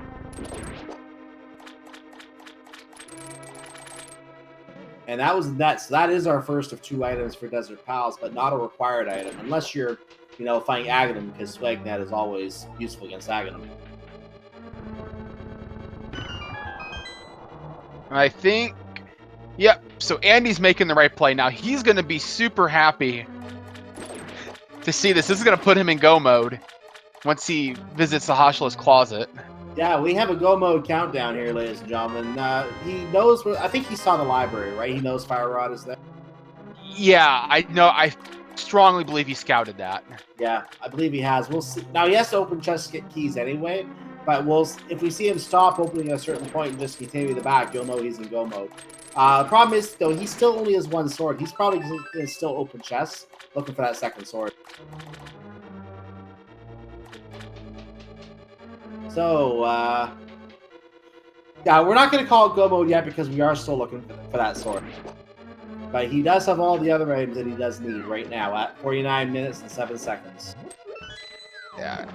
And that was that. So that is our first of 2 items for Desert Palace, but not a required item unless you're, fighting Aghanim, because Swagnet is always useful against Aghanim. I think, yep, so Andy's making the right play. Now, he's going to be super happy to see this. This is going to put him in go mode once he visits the Hashula's closet. Yeah, we have a go mode countdown here, ladies and gentlemen. He knows, I think he saw the library, right? He knows Fire Rod is there. Yeah, I know. I strongly believe he scouted that. Yeah, I believe he has. We'll see. Now, he has to open chests to get keys anyway. But if we see him stop opening at a certain point and just continue the back, you'll know he's in go mode. The problem is, though, he still only has 1 sword. He's probably going to still open chests, looking for that second sword. So, yeah, we're not going to call it go mode yet because we are still looking for that sword. But he does have all the other items that he does need right now at 49 minutes and 7 seconds. Yeah,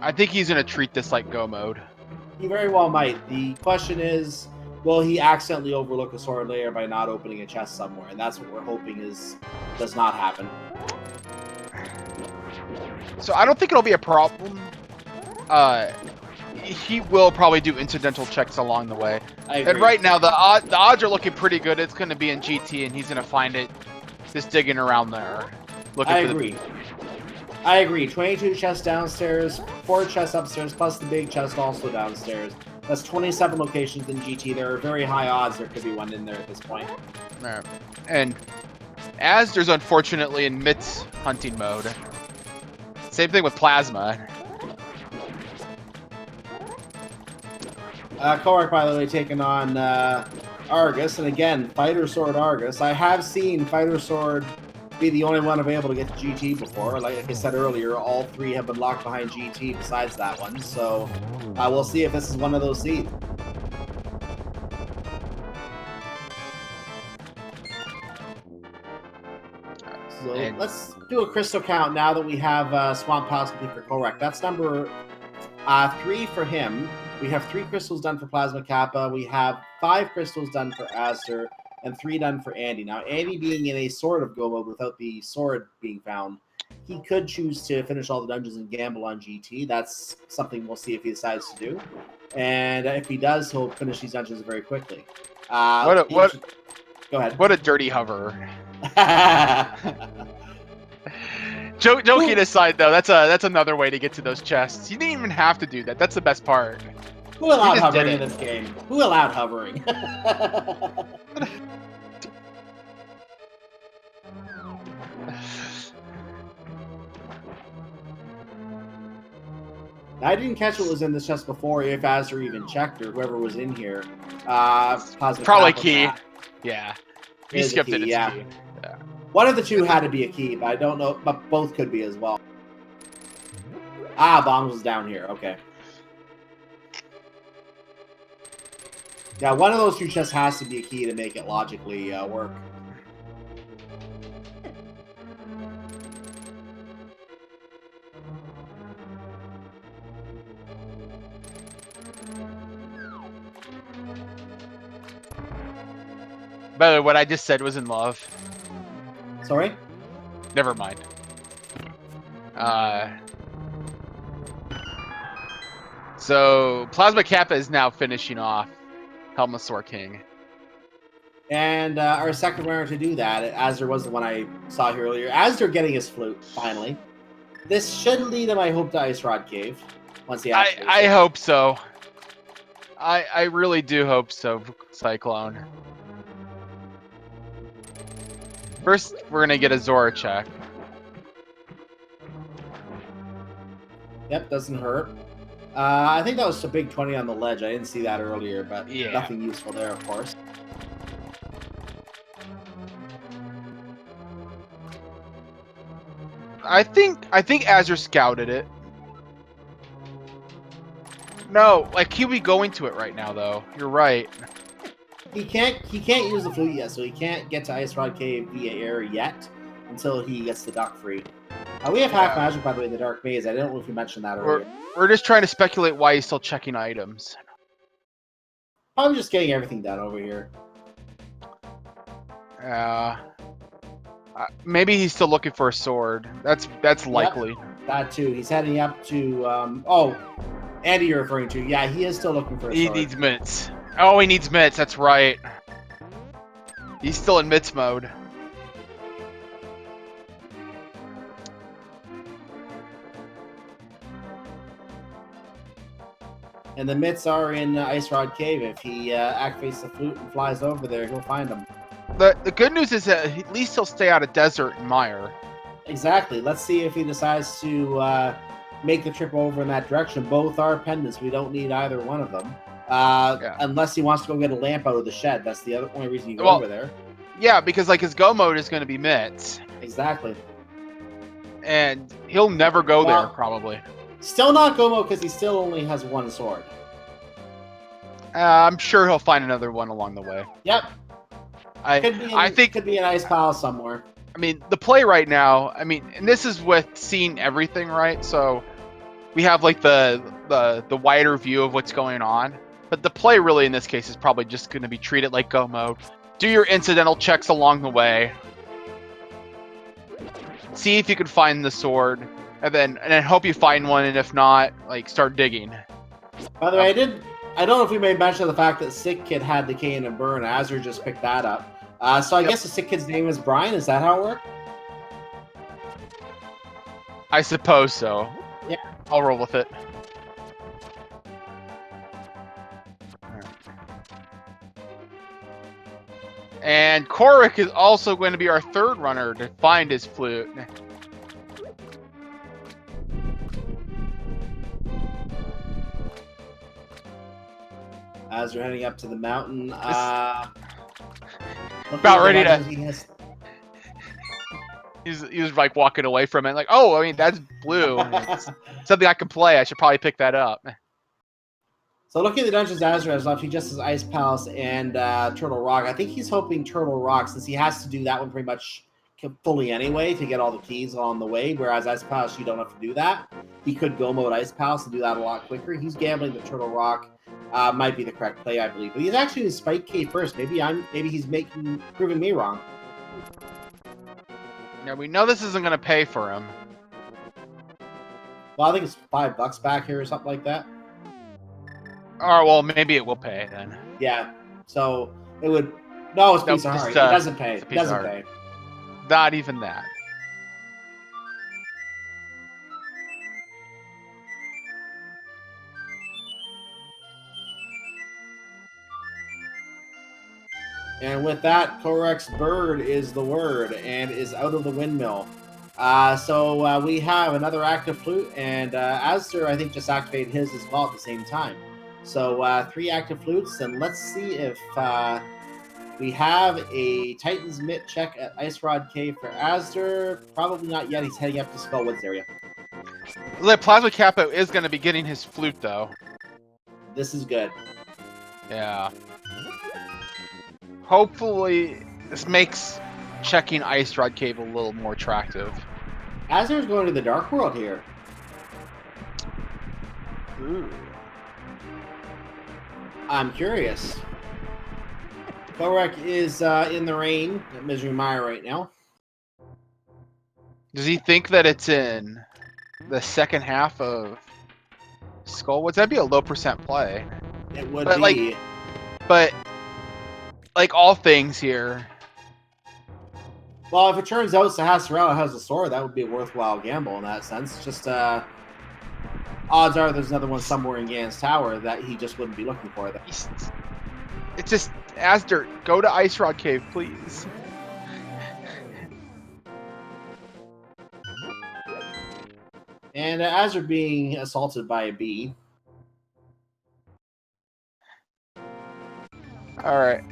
I think he's gonna treat this like go mode. He very well might. The question is, will he accidentally overlook a sword layer by not opening a chest somewhere? And that's what we're hoping does not happen. So I don't think it'll be a problem. He will probably do incidental checks along the way. And right now, the odds are looking pretty good. It's going to be in GT, and he's going to find it just digging around there. I agree. I agree. 22 chests downstairs, 4 chests upstairs, plus the big chest also downstairs. That's 27 locations in GT. There are very high odds there could be one in there at this point. And Asder's unfortunately in Mit's hunting mode. Same thing with Plasma. Korak, by the way, taking on Argus, and again, Fighter Sword Argus. I have seen Fighter Sword be the only one available to get to GT before. Like I said earlier, all three have been locked behind GT besides that one. So we'll see if this is one of those seeds. So let's do a crystal count now that we have Swamp House complete for Korak. That's number 3 for him. We have 3 crystals done for Plasma Kappa. We have 5 crystals done for Aster and 3 done for Andy. Now, Andy being in a sword of go mode without the sword being found, he could choose to finish all the dungeons and gamble on GT. That's something we'll see if he decides to do. And if he does, he'll finish these dungeons very quickly. Go ahead. What a dirty hover. Joking aside, though, that's another way to get to those chests. You didn't even have to do that. That's the best part. Who allowed hovering in this game? Who allowed hovering? I didn't catch what was in this chest before, if Azure even checked, or whoever was in here. Probably key. Yeah. You skipped it, it's key. Yeah. One of the two had to be a key, but I don't know, but both could be as well. Bombs was down here, okay. Yeah, one of those two chests has to be a key to make it logically work. By the way, what I just said was in love. Sorry? Never mind. So, Plasma Kappa is now finishing off Helmasaur King. And our second runner to do that, Azure was the one I saw here earlier. Azure getting his flute, finally. This should lead him, I hope, to Ice Rod Cave. Once he I hope so. I really do hope so, Cyclone. First, we're going to get a Zora check. Yep, doesn't hurt. I think that was a big 20 on the ledge. I didn't see that earlier, but yeah. Nothing useful there, of course. I think Azure scouted it. No, like he'll be going to it right now, though. You're right. He can't use the flute yet, so he can't get to Ice Rod Cave via air yet until he gets the duck free. We have half magic, by the way, in the Dark Maze. I don't know if you mentioned that earlier. We're just trying to speculate why he's still checking items. I'm just getting everything done over here. Maybe he's still looking for a sword. That's likely. Yep, that too. He's heading up to Andy you're referring to. Yeah, he is still looking for a sword. He needs mitts. Oh, he needs mitts. That's right. He's still in mitts mode. And the mitts are in Ice Rod Cave. If he activates the flute and flies over there, he'll find them. The good news is that at least he'll stay out of desert and mire. Exactly. Let's see if he decides to make the trip over in that direction. Both are pendants. We don't need either one of them. Unless he wants to go get a lamp out of the shed. That's the only reason you go over there. Yeah, because like his go mode is going to be mitts. Exactly. And he'll never go there, probably. Still not go mode because he still only has one sword. I'm sure he'll find another one along the way. Yep. I think could be an ice pile somewhere. I mean, the play right now, and this is with seeing everything, right? So we have like the wider view of what's going on. But the play really in this case is probably just going to be treated like go mode. Do your incidental checks along the way. See if you can find the sword, and then hope you find one, and if not, like start digging. By the way, I don't know if we made mention of the fact that Sick Kid had the Cane and Burn. Azure just picked that up. So I guess the Sick Kid's name is Brian. Is that how it worked? I suppose so. Yeah. I'll roll with it. And Korik is also going to be our third runner to find his flute. As we're heading up to the mountain, About ready to. He was like walking away from it, like, oh, I mean, that's blue. It's something I can play. I should probably pick that up. So looking at the dungeons Azure has left, he just has Ice Palace and Turtle Rock. I think he's hoping Turtle Rock, since he has to do that one pretty much fully anyway to get all the keys on the way, whereas Ice Palace, you don't have to do that. He could go mode Ice Palace and do that a lot quicker. He's gambling that Turtle Rock might be the correct play, I believe. But he's actually in Spike Cave first. Maybe he's proving me wrong. Now, we know this isn't going to pay for him. Well, I think it's $5 back here or something like that. Or, well, maybe it will pay then. Yeah. So it would. No, it's Piece of Heart. It doesn't pay. It doesn't pay. Not even that. And with that, Korik's bird is the word and is out of the windmill. So we have another active flute, and Astor, I think, just activated his as well at the same time. So 3 active flutes, and let's see if we have a Titan's Mitt check at Ice Rod Cave for Astor. Probably not yet. He's heading up to Skullwoods area. The Plasma Capo is going to be getting his flute, though. This is good. Yeah. Hopefully, this makes checking Ice Rod Cave a little more attractive. Azur's going to the Dark World here. Ooh. I'm curious. Korik is in the rain at Misery Mire right now. Does he think that it's in the second half of Skullwoods? That'd be a low % play. It would be. But like all things here. Well, if it turns out Sahasrara has a sword, that would be a worthwhile gamble in that sense. Just odds are there's another one somewhere in Gan's Tower that he just wouldn't be looking for. That It's just Asdirt, go to Ice Rod Cave, please. And Azur being assaulted by a bee. Alright.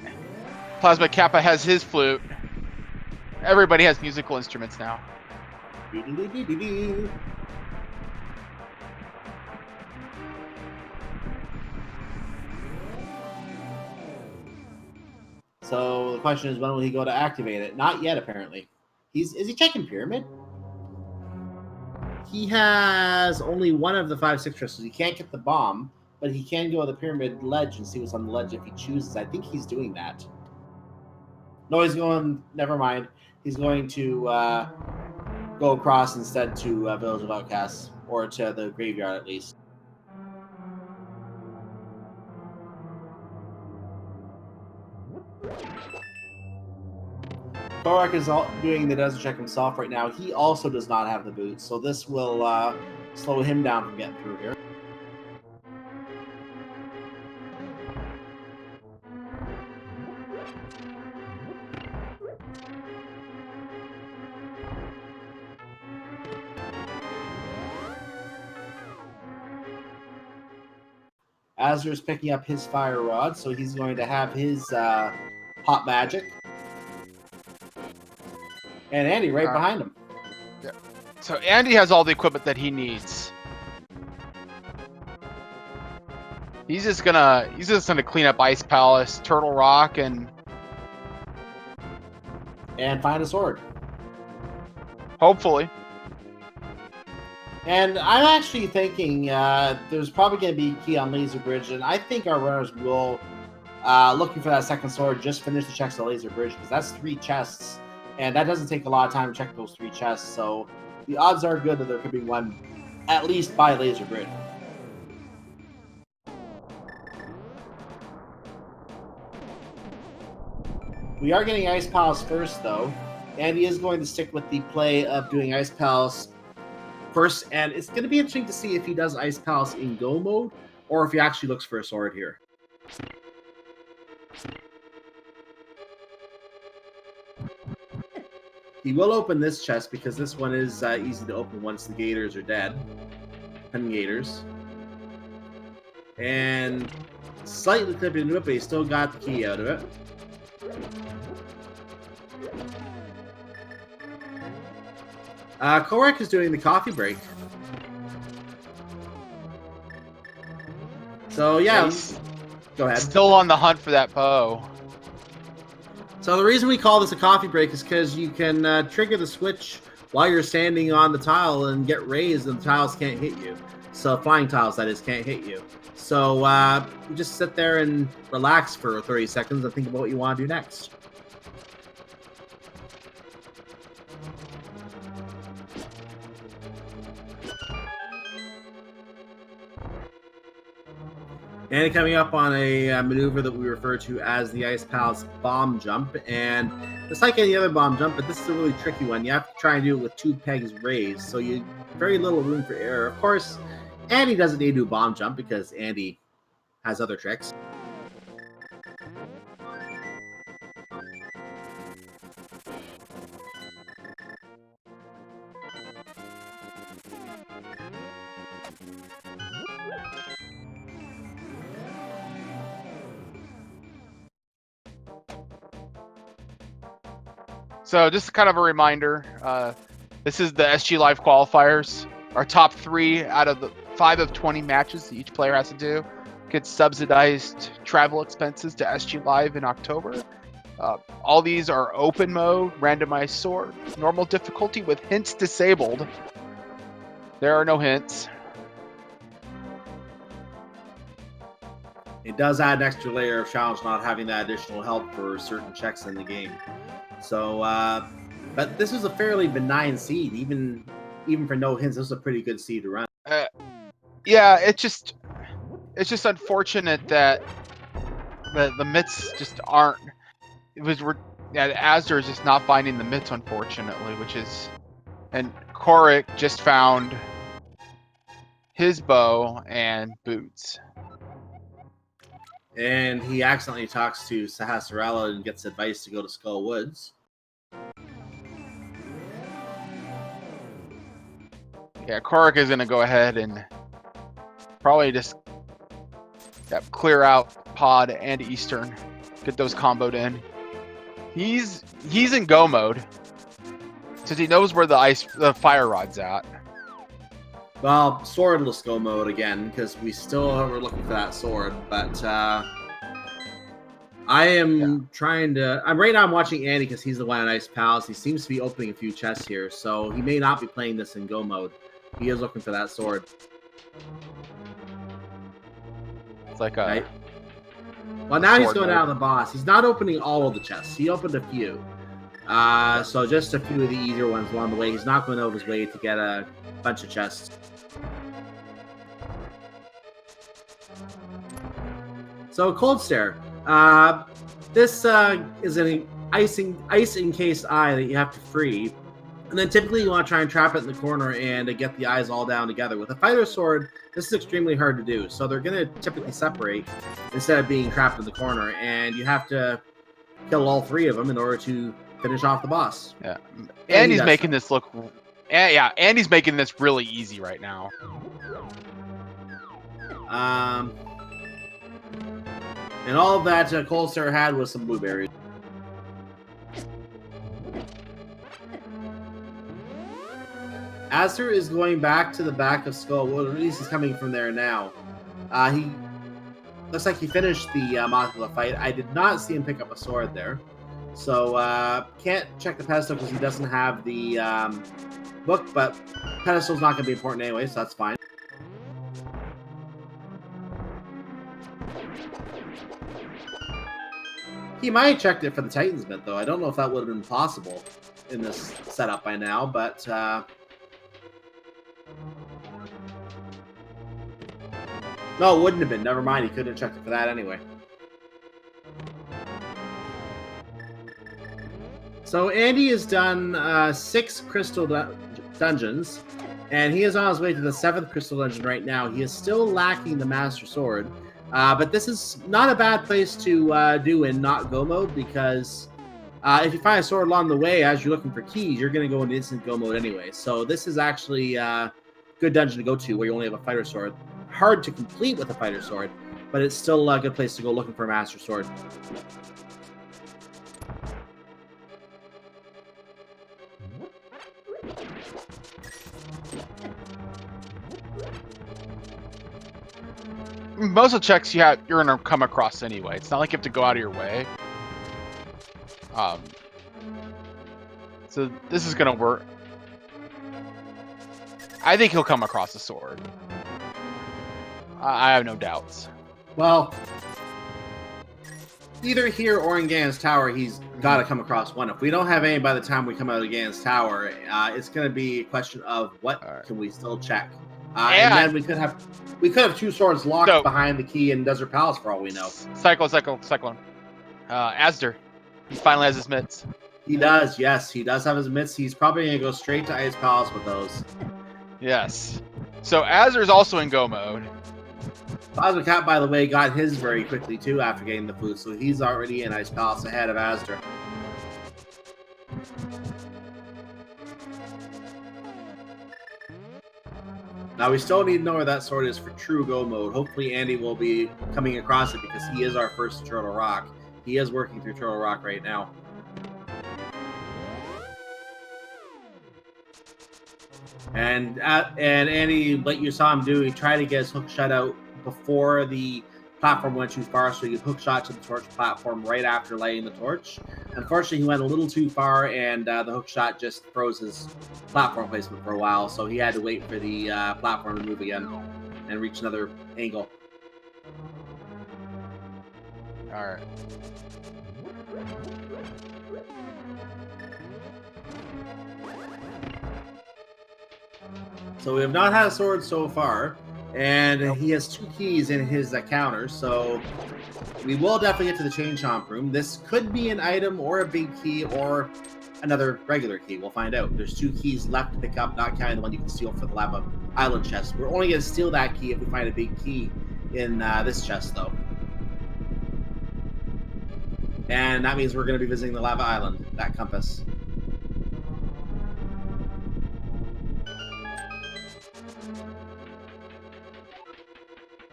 Plasma Kappa has his flute. Everybody has musical instruments now. So the question is, when will he go to activate it? Not yet, apparently. Is he checking Pyramid? He has only one of the 5-6 crystals. He can't get the bomb, but he can go to the Pyramid ledge and see what's on the ledge if he chooses. I think he's doing that. No, he's going. Never mind. He's going to go across instead to Village of Outcasts, or to the graveyard at least. Korik is doing the desert check himself right now. He also does not have the boots, so this will slow him down from getting through here. Azur is picking up his fire rod, so he's going to have his hot magic. And Andy right behind him. Yeah. So Andy has all the equipment that he needs. He's just gonna clean up Ice Palace, Turtle Rock, and find a sword. Hopefully. And I'm actually thinking there's probably going to be a key on Laser Bridge, and I think our runners will, looking for that second sword, just finish the checks on Laser Bridge, because that's 3 chests, and that doesn't take a lot of time to check those 3 chests, so the odds are good that there could be one at least by Laser Bridge. We are getting Ice Palace first, though, and he is going to stick with the play of doing Ice Palace first, and it's going to be interesting to see if he does Ice Palace in go mode, or if he actually looks for a sword here. He will open this chest because this one is easy to open once the gators are dead. 10 gators. And slightly clipped into it, but he still got the key out of it. Korek is doing the coffee break. So, yeah. Go ahead. Still on the hunt for that Poe. So the reason we call this a coffee break is because you can trigger the switch while you're standing on the tile and get raised and the tiles can't hit you. So flying tiles, that is, can't hit you. So you just sit there and relax for 30 seconds and think about what you want to do next. And coming up on a maneuver that we refer to as the Ice Palace bomb jump. And it's like any other bomb jump, but this is a really tricky one. You have to try and do it with 2 pegs raised, so you very little room for error. Of course, Andy doesn't need to do bomb jump because Andy has other tricks. So just kind of a reminder, this is the SG Live qualifiers. Our top 3 out of the 5 of 20 matches that each player has to do get subsidized travel expenses to SG Live in October. All these are open mode, randomized sword, normal difficulty with hints disabled. There are no hints. It does add an extra layer of challenge not having that additional help for certain checks in the game. So, but this was a fairly benign seed, even for no hints. This was a pretty good seed to run. Yeah, it's just unfortunate that the mitts just aren't. Asder is just not finding the mitts, unfortunately, and Korik just found his bow and boots. And he accidentally talks to Sahasrarella and gets advice to go to Skull Woods. Yeah, Korik is going to go ahead and probably just clear out Pod and Eastern. Get those comboed in. He's in go mode. Since he knows where the fire rod's at. Well, swordless go mode again, because we still are looking for that sword, but I am trying to... right now I'm watching Andy because he's the one at Ice Palace. He seems to be opening a few chests here, so he may not be playing this in go mode. He is looking for that sword. It's like a... Right? Well, now he's going out of the boss. He's not opening all of the chests. He opened a few. So just a few of the easier ones along the way. He's not going out of his way to get a bunch of chests. So Cold Stare. This is an ice encased eye that you have to free. And then typically you want to try and trap it in the corner and get the eyes all down together. With a fighter sword, this is extremely hard to do. So they're going to typically separate instead of being trapped in the corner. And you have to kill all 3 of them in order to finish off the boss. Yeah. Andy's making this look... Yeah, Andy's making this really easy right now. And all of that Cold Stare had was some blueberries. Aster is going back to the back of Skull. Well, at least he's coming from there now. He looks like he finished the Mothula fight. I did not see him pick up a sword there. So, can't check the pedestal because he doesn't have the book, but pedestal's not going to be important anyway, so that's fine. He might have checked it for the Titan's Mitt, though. I don't know if that would have been possible in this setup by now, but... No, it wouldn't have been. Never mind. He couldn't have checked it for that anyway. So Andy has done 6 crystal dungeons, and he is on his way to the 7th crystal dungeon right now. He is still lacking the Master Sword, but this is not a bad place to do in not go mode because If you find a sword along the way as you're looking for keys, you're going to go into instant go mode anyway. So this is actually a good dungeon to go to where you only have a fighter sword. Hard to complete with a fighter sword, but it's still a good place to go looking for a master sword. Most of the checks you're gonna come across anyway. It's not like you have to go out of your way. So this is gonna work. I think he'll come across a sword. I have no doubts. Well, either here or in Ganon's Tower, he's got to come across one. If we don't have any by the time we come out of Ganon's Tower, it's going to be a question of what can we still check. And then we could have two swords locked behind the key in Desert Palace for all we know. Cyclone. Asder. He finally has his mitts. He does, yes. He does have his mitts. He's probably going to go straight to Ice Palace with those. Yes. So Asder's also in go mode. Plasma Cat, by the way, got his very quickly, too, after getting the food. So he's already in Ice Palace ahead of Asder. Now, we still need to know where that sword is for true go mode. Hopefully, Andy will be coming across it because he is our first Turtle Rock. He is working through Turtle Rock right now. And Andy, like you saw him do, he tried to get his hook shot out before the platform went too far, so he could hook shot to the torch platform right after lighting the torch. Unfortunately, he went a little too far, and the hook shot just froze his platform placement for a while, so he had to wait for the platform to move again and reach another angle. All right. So we have not had a sword so far, and he has 2 keys in his counter, so we will definitely get to the Chain Chomp room. This could be an item or a big key or another regular key. We'll find out. There's 2 keys left to pick up, not counting the one you can steal for the Lava Island chest. We're only going to steal that key if we find a big key in this chest, though. And that means we're going to be visiting the Lava Island, that compass.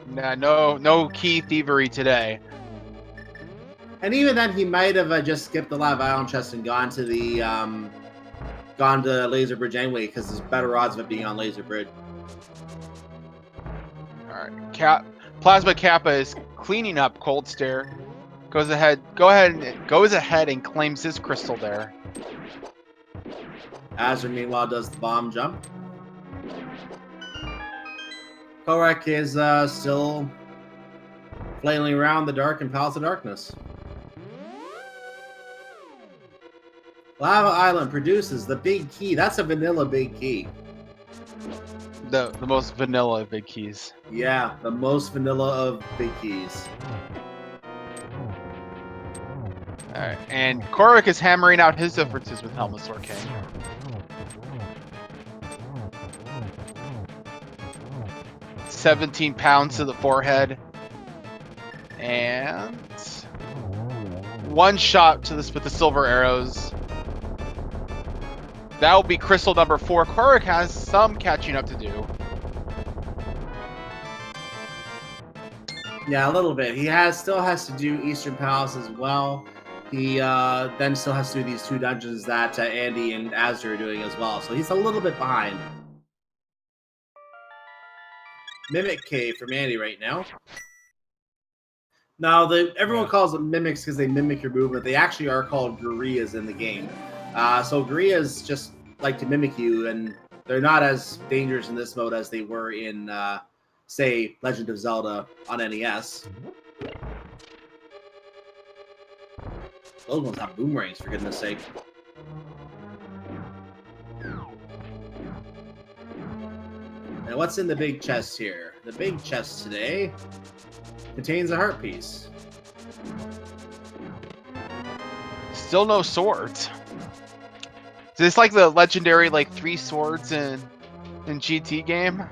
Nah, no key thievery today. And even then, he might have just skipped the Lava Island chest and gone to the Laser Bridge anyway, because there's better odds of it being on Laser Bridge. All right, Plasma Kappa is cleaning up Cold Stare. Goes ahead and claims his crystal there. Azure, meanwhile, does the bomb jump. Korek is still flailing around the dark in Palace of Darkness. Lava Island produces the big key. That's a vanilla big key. The most vanilla of big keys. Yeah, the most vanilla of big keys. Alright, and Korek is hammering out his differences with Helmslor King. £17 to the forehead. And 1 shot to this with the silver arrows. That will be crystal number 4. Korek has some catching up to do. Yeah, a little bit. He still has to do Eastern Palace as well. He then still has to do these 2 dungeons that Andy and Azure are doing as well. So he's a little bit behind. Mimic Cave from Andy right now. Now, everyone calls them mimics because they mimic your movement. They actually are called gorillas in the game. So gorillas just like to mimic you, and they're not as dangerous in this mode as they were in, say, Legend of Zelda on NES. Those ones have boomerangs, for goodness sake. Now, what's in the big chest here? The big chest today contains a heart piece. Still no swords. Is this like the legendary 3 swords in GT game?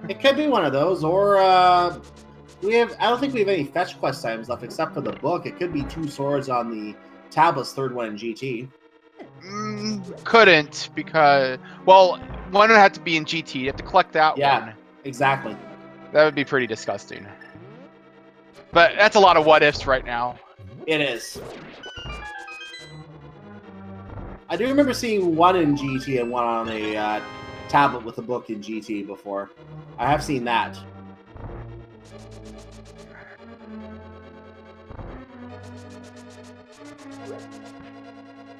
It could be one of those, or I don't think we have any fetch quest items left except for the book. It could be 2 swords on the Tablet's third one in GT. Couldn't because, well, one would have to be in GT. You have to collect that one. Exactly. That would be pretty disgusting. But that's a lot of what ifs right now. It is. I do remember seeing one in GT and one on a tablet with a book in GT before. I have seen that.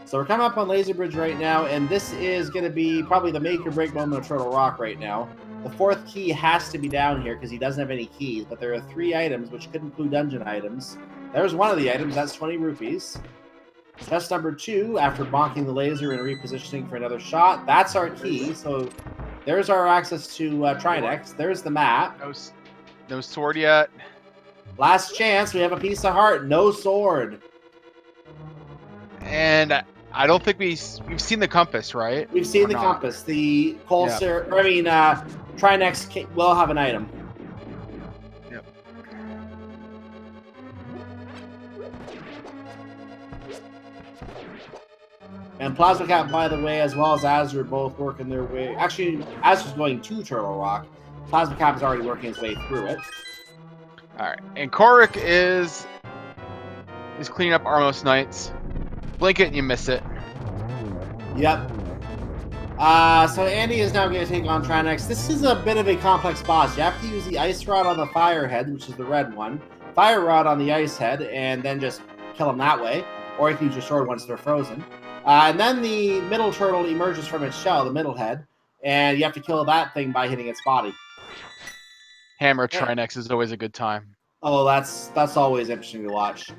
So we're coming up on Laser Bridge right now, and this is going to be probably the make or break moment of Turtle Rock right now. The fourth key has to be down here because he doesn't have any keys, but there are 3 items, which could include dungeon items. There's one of the items, that's 20 rupees. Chest number 2, after bonking the laser and repositioning for another shot, that's our key. So there's our access to Trinex. There's the map. No sword yet. Last chance, we have a piece of heart, no sword. And I don't think we've seen the compass, right? We've seen the compass. The Trinex will have an item. Yep. And Plasma Cap, by the way, as well as Azure, both working their way. Actually, Azure's going to Turtle Rock. Plasma Cap is already working his way through it. All right, and Korik is cleaning up Armos Knights. Blink it and you miss it. Yep. So Andy is now going to take on Trinex. This is a bit of a complex boss. You have to use the Ice Rod on the Fire Head, which is the red one, Fire Rod on the Ice Head, and then just kill them that way. Or you can use your sword once they're frozen. And then the middle turtle emerges from its shell, the middle head, and you have to kill that thing by hitting its body. Hammer Trinex is always a good time. Oh, that's always interesting to watch.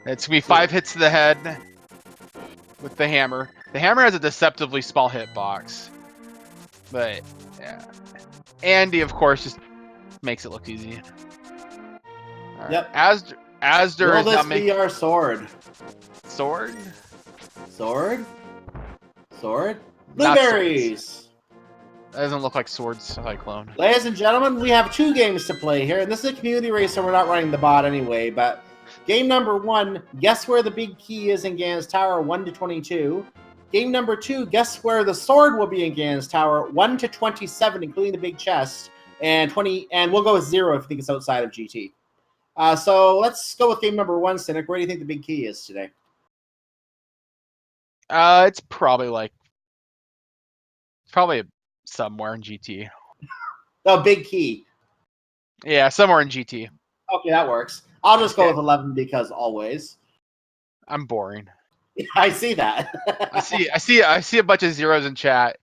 It's gonna be 5 hits to the head with the hammer. The hammer has a deceptively small hitbox, but yeah. Andy, of course, just makes it look easy. Right. Yep. Asder Will this be our sword? Sword? Sword? Sword? Blueberries! That doesn't look like Sword Cyclone. Ladies and gentlemen, we have 2 games to play here, and this is a community race, so we're not running the bot anyway, but game number 1, guess where the big key is in Ganon's Tower, 1 to 22. Game number 2, guess where the sword will be in Ganon's Tower, 1 to 27, including the big chest, and 20, and we'll go with 0 if you think it's outside of GT. So let's go with game number 1, Cynic. Where do you think the big key is today? It's probably somewhere in GT. Oh, big key. Yeah, somewhere in GT. Okay, that works. I'll just go with 11 because always. I'm boring. I see that. I see a bunch of zeros in chat.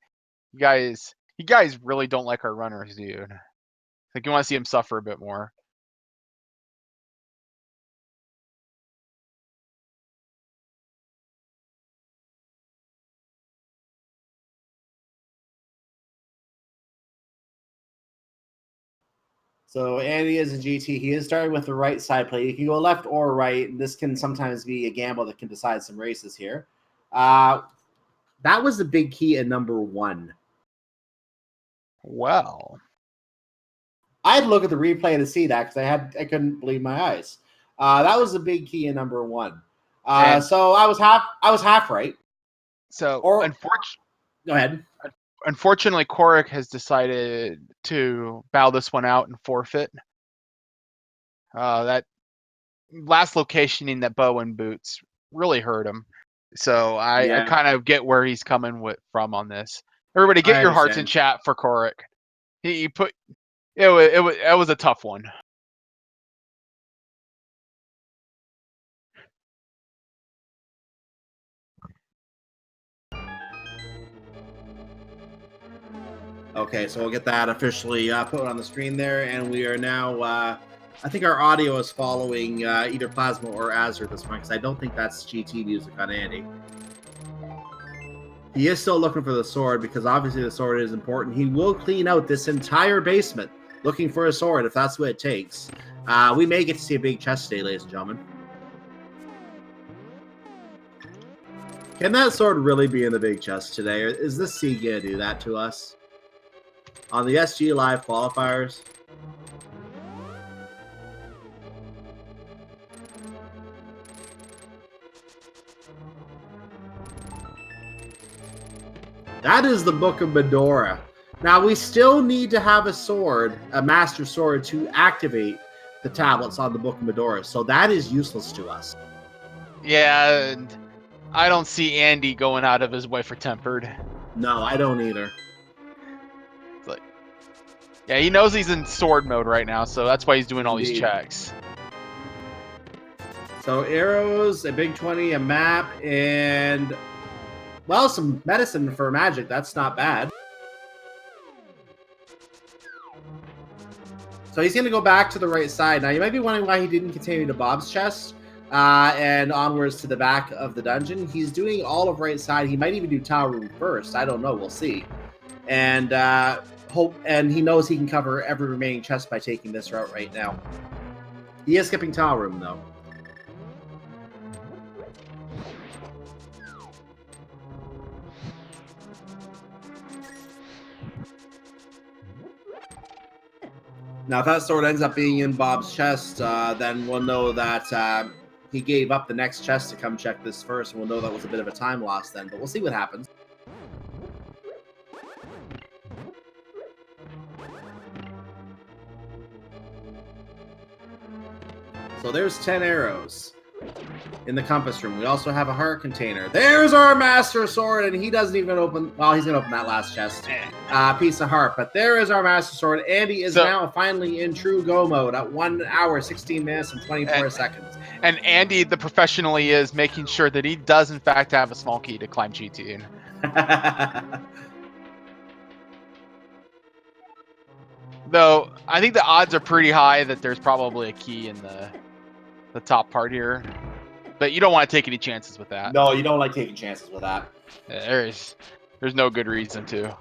You guys really don't like our runners, dude. Like you want to see them suffer a bit more. So Andy is a GT. He is starting with the right side plate. You can go left or right. This can sometimes be a gamble that can decide some races here. That was the big key in number 1. Well, I'd look at the replay to see that because I couldn't believe my eyes. That was the big key in number 1. So I was half right. So go ahead. Unfortunately, Korik has decided to bow this one out and forfeit. That last locationing that bow and boots really hurt him. So I kind of get where he's coming from on this. Everybody, get your hearts in chat for Korik. It was a tough one. Okay, so we'll get that officially put on the screen there, and we are now. I think our audio is following either Plasma or Azure at this point, because I don't think that's GT music on Andy. He is still looking for the sword, because obviously the sword is important. He will clean out this entire basement looking for a sword, if that's what it takes. We may get to see a big chest today, ladies and gentlemen. Can that sword really be in the big chest today, or is this seed going to do that to us? On the SG Live qualifiers. That is the Book of Medora. Now, we still need to have a sword, a Master Sword, to activate the tablets on the Book of Medora. So that is useless to us. Yeah, and I don't see Andy going out of his way for tempered. No, I don't either. It's like, yeah, he knows he's in sword mode right now, so that's why he's doing all these Indeed. checks. So arrows, a big 20, a map, and, well, some medicine for magic. That's not bad. So he's going to go back to the right side. Now, you might be wondering why he didn't continue to Bob's chest and onwards to the back of the dungeon. He's doing all of right side. He might even do Tower Room first. I don't know. We'll see. And he knows he can cover every remaining chest by taking this route right now. He is skipping Tower Room, though. Now, if that sword ends up being in Bob's chest, then we'll know that he gave up the next chest to come check this first, and we'll know that was a bit of a time loss then, but we'll see what happens. So there's 10 arrows in the compass room. We also have a heart container. There's our Master Sword, and he doesn't even open... Well, he's going to open that last chest. Piece of heart. But there is our Master Sword. Andy is now finally in true go mode at 1 hour, 16 minutes, and 24 seconds. And Andy, the professional he is, making sure that he does, in fact, have a small key to climb GT. Though, I think the odds are pretty high that there's probably a key in the top part here. But you don't want to take any chances with that. No, you don't like taking chances with that. Yeah, there's no good reason to.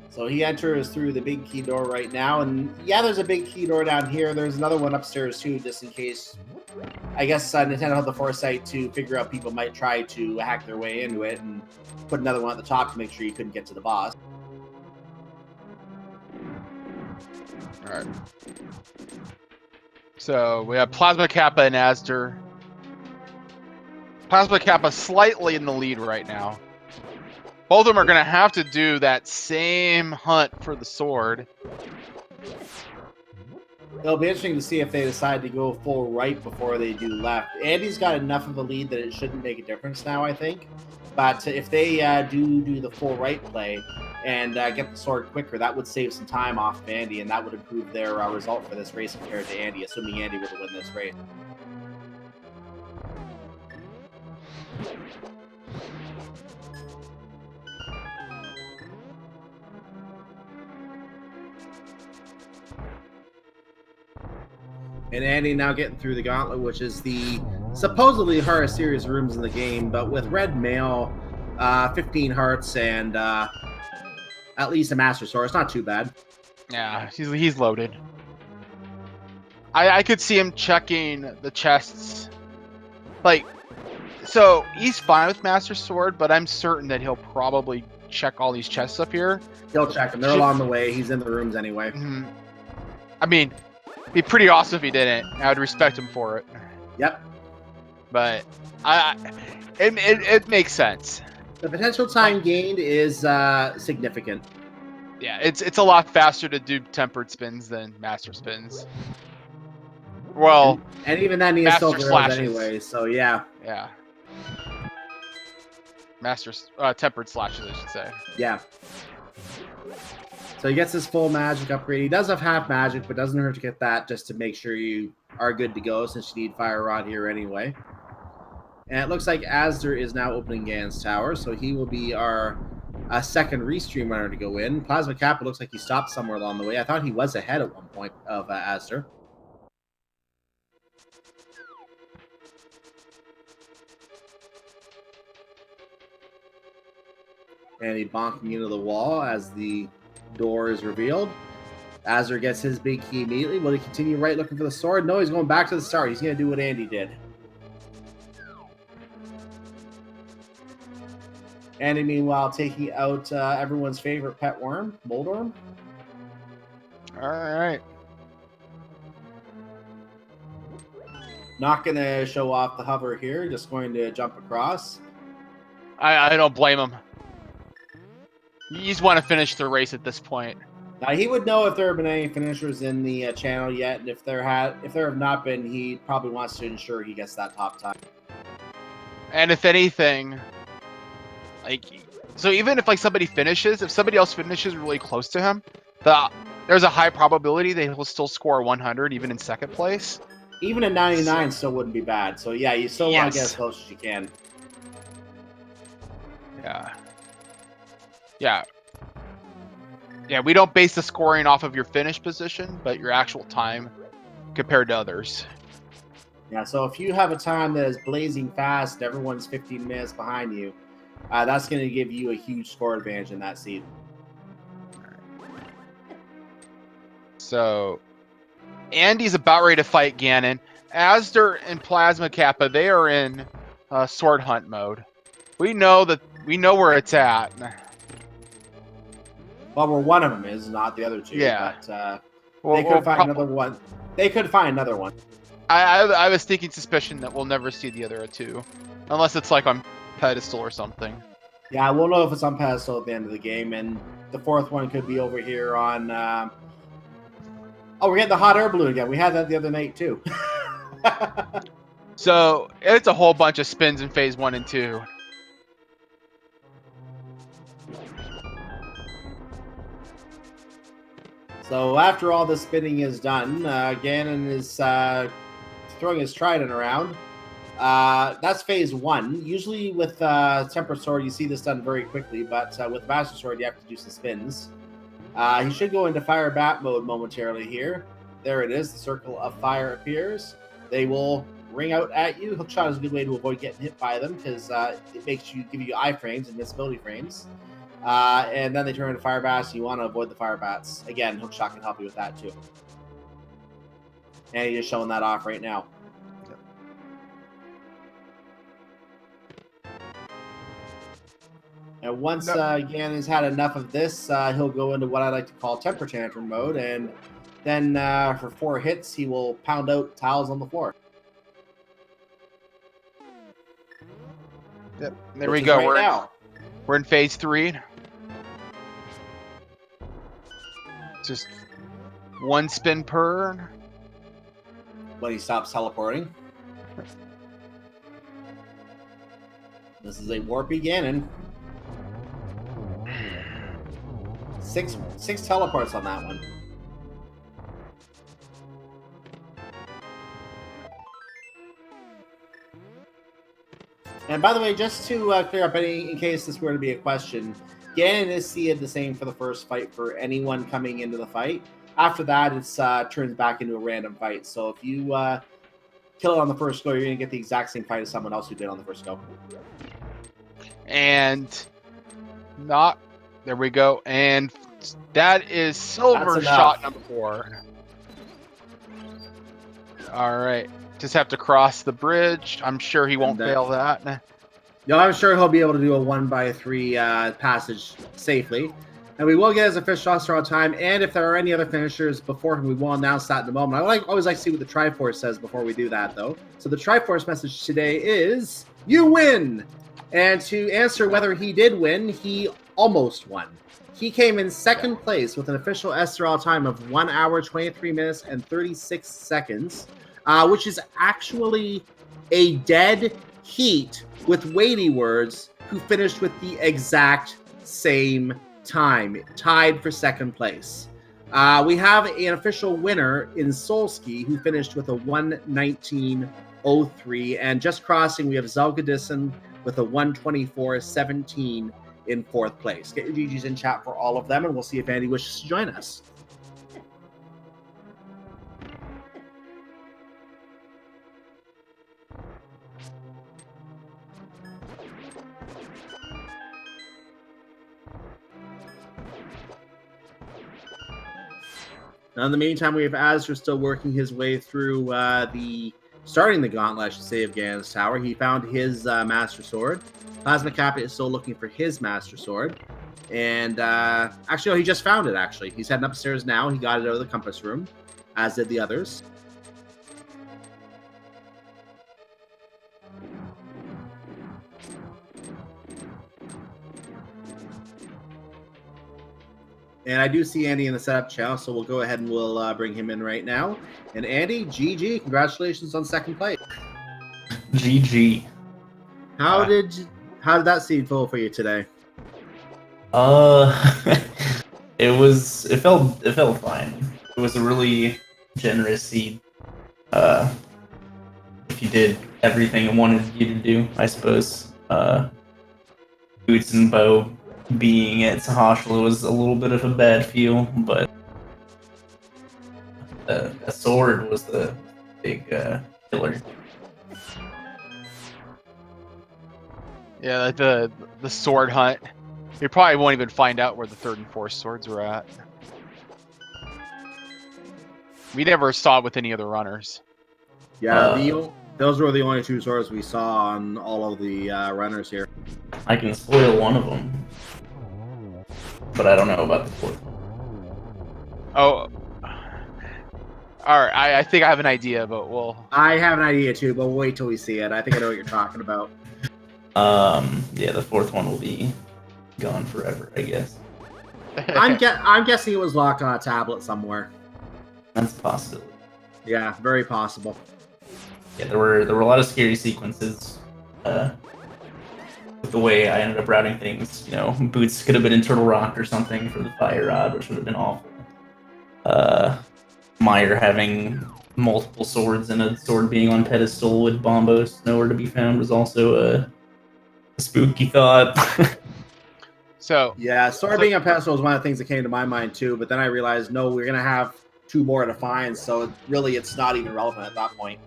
So he enters through the big key door right now, and yeah, there's a big key door down here. There's another one upstairs too, just in case. I guess Nintendo had the foresight to figure out people might try to hack their way into it and put another one at the top to make sure you couldn't get to the boss. All right. So we have Plasma Kappa and Astor. Plasma Kappa slightly in the lead right now. Both of them are going to have to do that same hunt for the sword. It'll be interesting to see if they decide to go full right before they do left. Andy's got enough of a lead that it shouldn't make a difference now, I think. But if they do the full right play and get the sword quicker, that would save some time off of Andy, and that would improve their result for this race compared to Andy, assuming Andy were to win this race. And Andy now getting through the gauntlet, which is the supposedly hardest series of rooms in the game, but with red mail, 15 hearts, and at least a Master Sword. It's not too bad. Yeah, he's loaded. I could see him checking the chests. Like, so he's fine with Master Sword, but I'm certain that he'll probably check all these chests up here. He'll check them. They're along the way. He's in the rooms anyway. Mm-hmm. I mean, it'd be pretty awesome if he didn't. I would respect him for it. Yep. But it makes sense. The potential time gained is significant. Yeah, it's a lot faster to do tempered spins than master spins. Well, and even then he has silver arrows anyway, so yeah. Yeah. Tempered slashes, I should say. Yeah. So he gets his full magic upgrade. He does have half magic, but doesn't hurt to get that just to make sure you are good to go, since you need Fire Rod here anyway. And it looks like Asder is now opening Gan's Tower, so he will be our second restream runner to go in. Plasma Kappa looks like he stopped somewhere along the way. I thought he was ahead at one point of Asder. And he bonking into the wall as the door is revealed. Azur gets his big key immediately. Will he continue right looking for the sword? No, he's going back to the start. He's going to do what Andy did. Andy, meanwhile, taking out everyone's favorite pet worm, Moldorm. All right. Not going to show off the hover here. Just going to jump across. I don't blame him. You just want to finish the race at this point. Now, he would know if there have been any finishers in the channel yet, and if there have not been, he probably wants to ensure he gets that top time. And if anything, like, so even if like somebody finishes, if somebody else finishes really close to him, there's a high probability they will still score 100 even in second place. Even at 99 still wouldn't be bad. So yeah, you still want to get as close as you can. Yeah. Yeah. Yeah, we don't base the scoring off of your finish position, but your actual time compared to others. Yeah, so if you have a time that is blazing fast and everyone's 15 minutes behind you, that's going to give you a huge score advantage in that seed. So, Andy's about ready to fight Ganon. Asder and Plasma Kappa, they are in sword hunt mode. We know where it's at. Well, where one of them is, not the other two. Yeah. But they could find another one. They could find another one. I have a sneaking suspicion that we'll never see the other two, unless it's like on pedestal or something. Yeah, we'll know if it's on pedestal at the end of the game, and the fourth one could be over here on. Oh, we're getting the hot air balloon again. We had that the other night too. So it's a whole bunch of spins in phase 1 and 2. So after all the spinning is done, Ganon is throwing his trident around. That's phase 1. Usually with Temper Sword, you see this done very quickly, but with Master Sword, you have to do some spins. He should go into Fire Bat mode momentarily here. There it is. The circle of fire appears. They will ring out at you. Hookshot is a good way to avoid getting hit by them because it makes you give you iframes, invincibility frames. And then they turn into Fire Bats, and you want to avoid the Fire Bats. Again, Hookshot can help you with that too. And he's just showing that off right now. And once Ganon's had enough of this, he'll go into what I like to call Temper Tantrum mode, and then for 4 hits, he will pound out tiles on the floor. Yep. There we go. We're in phase 3. Just 1 spin per. When he stops teleporting. This is a warpy Ganon. 6 teleports on that one. And by the way, just to clear up in case this were to be a question, Ganon is seeded the same for the first fight for anyone coming into the fight. After that, it's turns back into a random fight. So if you kill it on the first go, you're going to get the exact same fight as someone else who did on the first go. And there we go. And that is silver shot number 4. All right. Just have to cross the bridge. I'm sure he won't fail that. No, I'm sure he'll be able to do a 1x3 passage safely. And we will get his official Astral time. And if there are any other finishers before him, we will announce that in a moment. I always like to see what the Triforce says before we do that, though. So the Triforce message today is, you win! And to answer whether he did win, he almost won. He came in second place with an official SRL time of 1 hour, 23 minutes, and 36 seconds, which is actually a dead heat with weighty words, who finished with the exact same time, tied for second place. We have an official winner in Solski, who finished with a 1:19.03, and just crossing, we have Zelgadison with a 1:24.17 in 4th place. Get your GGs in chat for all of them, and we'll see if Andy wishes to join us. Now, in the meantime, we have Azure still working his way through starting the gauntlet, I should say, of Ganon's Tower. He found his Master Sword. Plasma Kappa is still looking for his Master Sword. And actually, he just found it, actually. He's heading upstairs now. He got it out of the compass room, as did the others. And I do see Andy in the setup channel, so we'll go ahead and we'll bring him in right now. And Andy, GG, congratulations on second place. GG. How did that seed fall for you today? It felt fine. It was a really generous seed. If you did everything it wanted you to do, I suppose. Boots and Bow being at Sahashla was a little bit of a bad feel, but a sword was the big killer. Yeah, the sword hunt. You probably won't even find out where the third and fourth swords were at. We never saw it with any other runners. Yeah, those were the only 2 swords we saw on all of the runners here. I can spoil one of them, but I don't know about the fourth. Oh, all right. I think I have an idea, but we'll. I have an idea too, but we'll wait till we see it. I think I know what you're talking about. Yeah, the fourth one will be gone forever, I guess. I'm guessing it was locked on a tablet somewhere. That's a possibility. Yeah, very possible. Yeah, there were a lot of scary sequences. With the way I ended up routing things, you know, Boots could have been in Turtle Rock or something for the fire rod, which would have been awful. Meyer having multiple swords and a sword being on pedestal with bombos nowhere to be found was also a spooky thought. So yeah, sword being on pedestal was one of the things that came to my mind too. But then I realized, no, we're gonna have 2 more to find, so really, it's not even relevant at that point.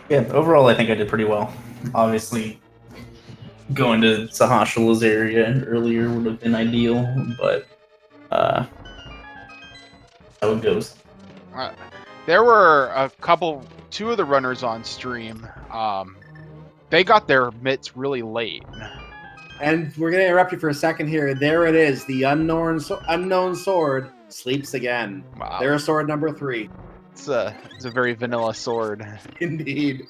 Yeah, overall, I think I did pretty well. Obviously, going to Sahashla's area earlier would have been ideal, but how it goes. There were 2 of the runners on stream. They got their mitts really late. And we're gonna interrupt you for a second here. There it is. The unknown sword sleeps again. Wow. There's sword number 3. It's a very vanilla sword. Indeed.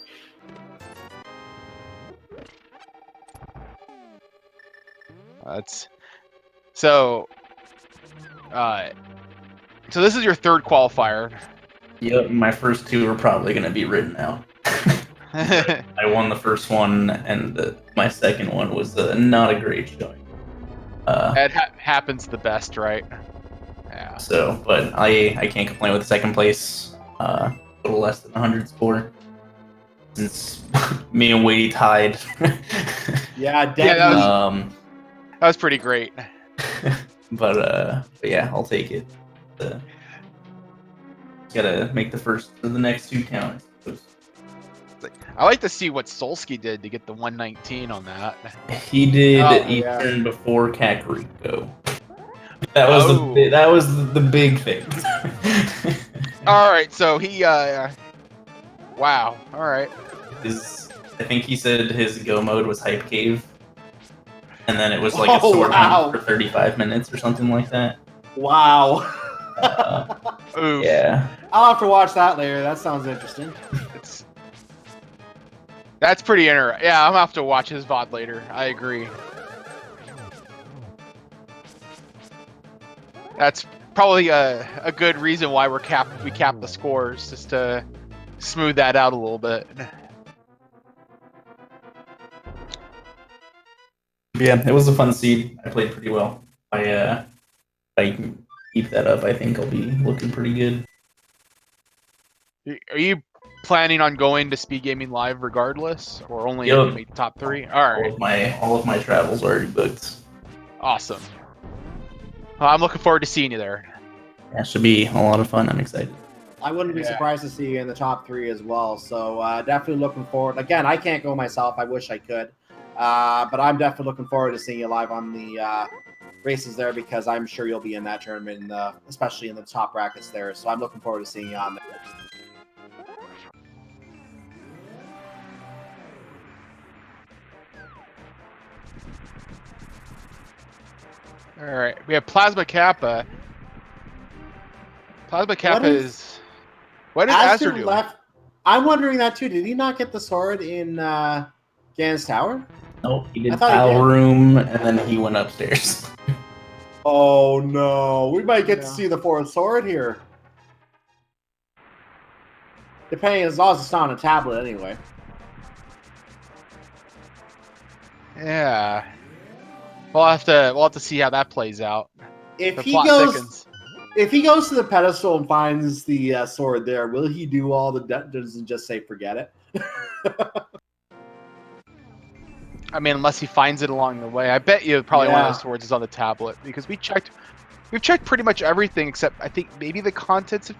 So this is your 3rd qualifier. Yep, my first 2 are probably going to be written out. I won the first one, and my second one was not a great showing. That happens the best, right? Yeah. So, but I can't complain with second place. A little less than 100 score. Since me and Wadey tied. Yeah, definitely. That was pretty great. But yeah, I'll take it. Gotta make the next 2 count. I like to see what Solsky did to get the 119 on that. He did Eastern before Kakariko. That was the big thing. All right, so he wow. All right. I think he said his go mode was Hype Cave, and then it was like a sword hunt for 35 minutes or something like that. Wow. Yeah. I'll have to watch that later. That sounds interesting. That's pretty interesting. Yeah, I'm gonna have to watch his VOD later. I agree. That's probably a good reason why we capped the scores, just to smooth that out a little bit. Yeah, it was a fun seed. I played pretty well. If I can keep that up, I think I'll be looking pretty good. Are you planning on going to SpeedGaming Live regardless, or only if you make top 3? All right. All of my travels are already booked. Awesome. Well, I'm looking forward to seeing you there. That should be a lot of fun. I'm excited. I wouldn't be surprised to see you in the top 3 as well. So definitely looking forward. Again, I can't go myself. I wish I could. But I'm definitely looking forward to seeing you live on the races there, because I'm sure you'll be in that tournament, especially in the top brackets there. So I'm looking forward to seeing you on there. All right, we have Plasma Kappa. Plasma Kappa is. What is Azure doing? Left. I'm wondering that too. Did he not get the sword in Gan's Tower? Nope, he did I thought he Power did. Room, and then he went upstairs. Oh no, we might get to see the fourth sword here. Depending, as long as it's not on a tablet anyway. Yeah, we'll have to see how that plays out. If The he plot goes, thickens. if he goes to the pedestal and finds the sword there, will he do all the dungeons and just say forget it? I mean, unless he finds it along the way. I bet you probably one Yeah. of those swords is on the tablet because we've checked pretty much everything except I think maybe the contents of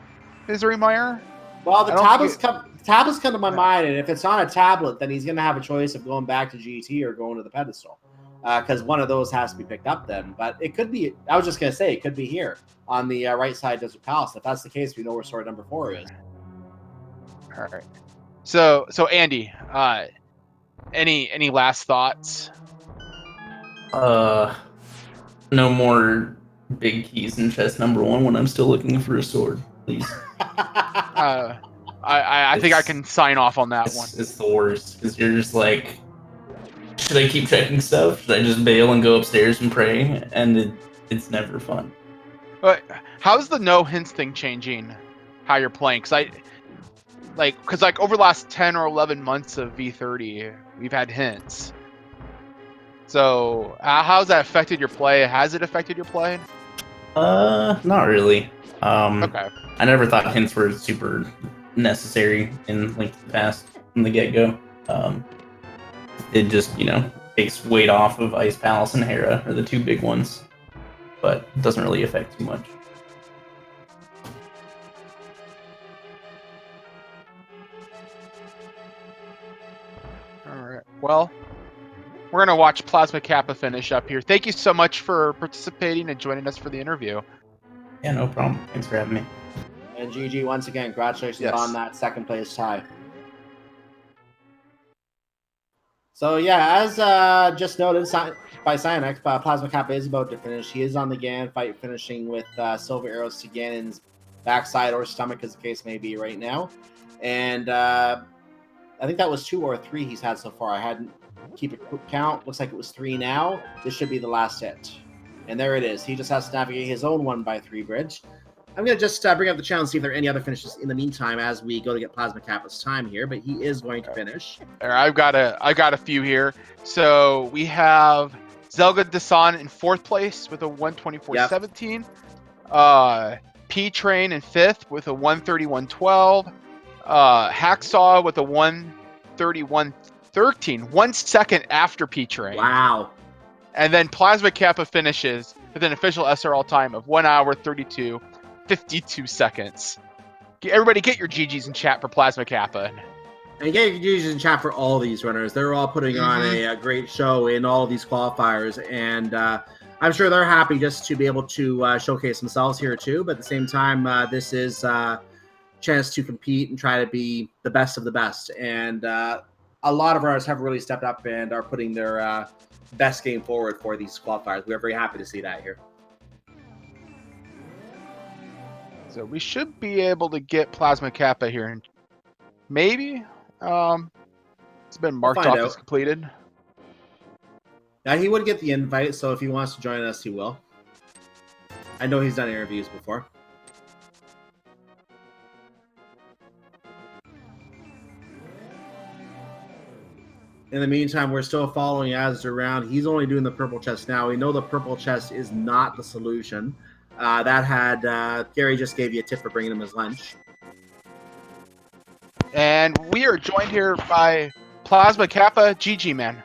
Misery Mire. Well, the I don't tablets think come to my mind, and if it's on a tablet, then he's going to have a choice of going back to GT or going to the pedestal, because one of those has to be picked up then. But it could be. I was just going to say it could be here on the right side Desert Palace. If that's the case, we know where sword number 4 is. All right. So Andy, any last thoughts? No more big keys in chest number 1 when I'm still looking for a sword, please. I think I can sign off on that one. It's the worst because you're just like, should I keep checking stuff? Should I just bail and go upstairs and pray? And it's never fun. But how's the no hints thing changing how you're playing? Because over the last 10 or 11 months of V30, we've had hints. So how's that affected your play? Has it affected your play? Not really. Okay. I never thought hints were super necessary in Link to the Past from the get-go. It just, takes weight off of Ice Palace and Hera are the 2 big ones, but it doesn't really affect too much. All right. Well, we're gonna watch Plasma Kappa finish up here. Thank you so much for participating and joining us for the interview. Yeah, no problem. Thanks for having me. And GG, once again, congratulations Yes. on that second place tie. So yeah, as just noted by Cyanex, Plasma Kappa is about to finish. He is on the Gan fight, finishing with silver arrows to Ganon's backside or stomach, as the case may be right now. And I think that was 2 or 3 he's had so far. I hadn't keep a quick count. Looks like it was 3 now. This should be the last hit. And there it is. He just has to navigate his own 1x3 bridge. I'm going to just bring up the channel and see if there are any other finishes in the meantime as we go to get Plasma Kappa's time here, but he is going to finish. I've got a few here. So we have Zelga Dasan in 4th place with a 124.17. P-Train in 5th with a 131.12. Hacksaw with a 131.13, 1 second after P-Train. Wow. And then Plasma Kappa finishes with an official SRL time of 1 hour 52 seconds. Everybody get your GGs in chat for Plasma Kappa. And get your GGs in chat for all these runners. They're all putting on a great show in all of these qualifiers. And I'm sure they're happy just to be able to showcase themselves here too. But at the same time, this is a chance to compete and try to be the best of the best. And a lot of runners have really stepped up and are putting their best game forward for these qualifiers. We're very happy to see that here. So we should be able to get Plasma Kappa here. And maybe it's been marked off as completed. Now, he would get the invite, so if he wants to join us, he will. I know he's done interviews before. In the meantime, we're still following Az around. He's only doing the purple chest now. We know the purple chest is not the solution. Gary just gave you a tip for bringing him his lunch. And we are joined here by Plasma Kappa, GG man.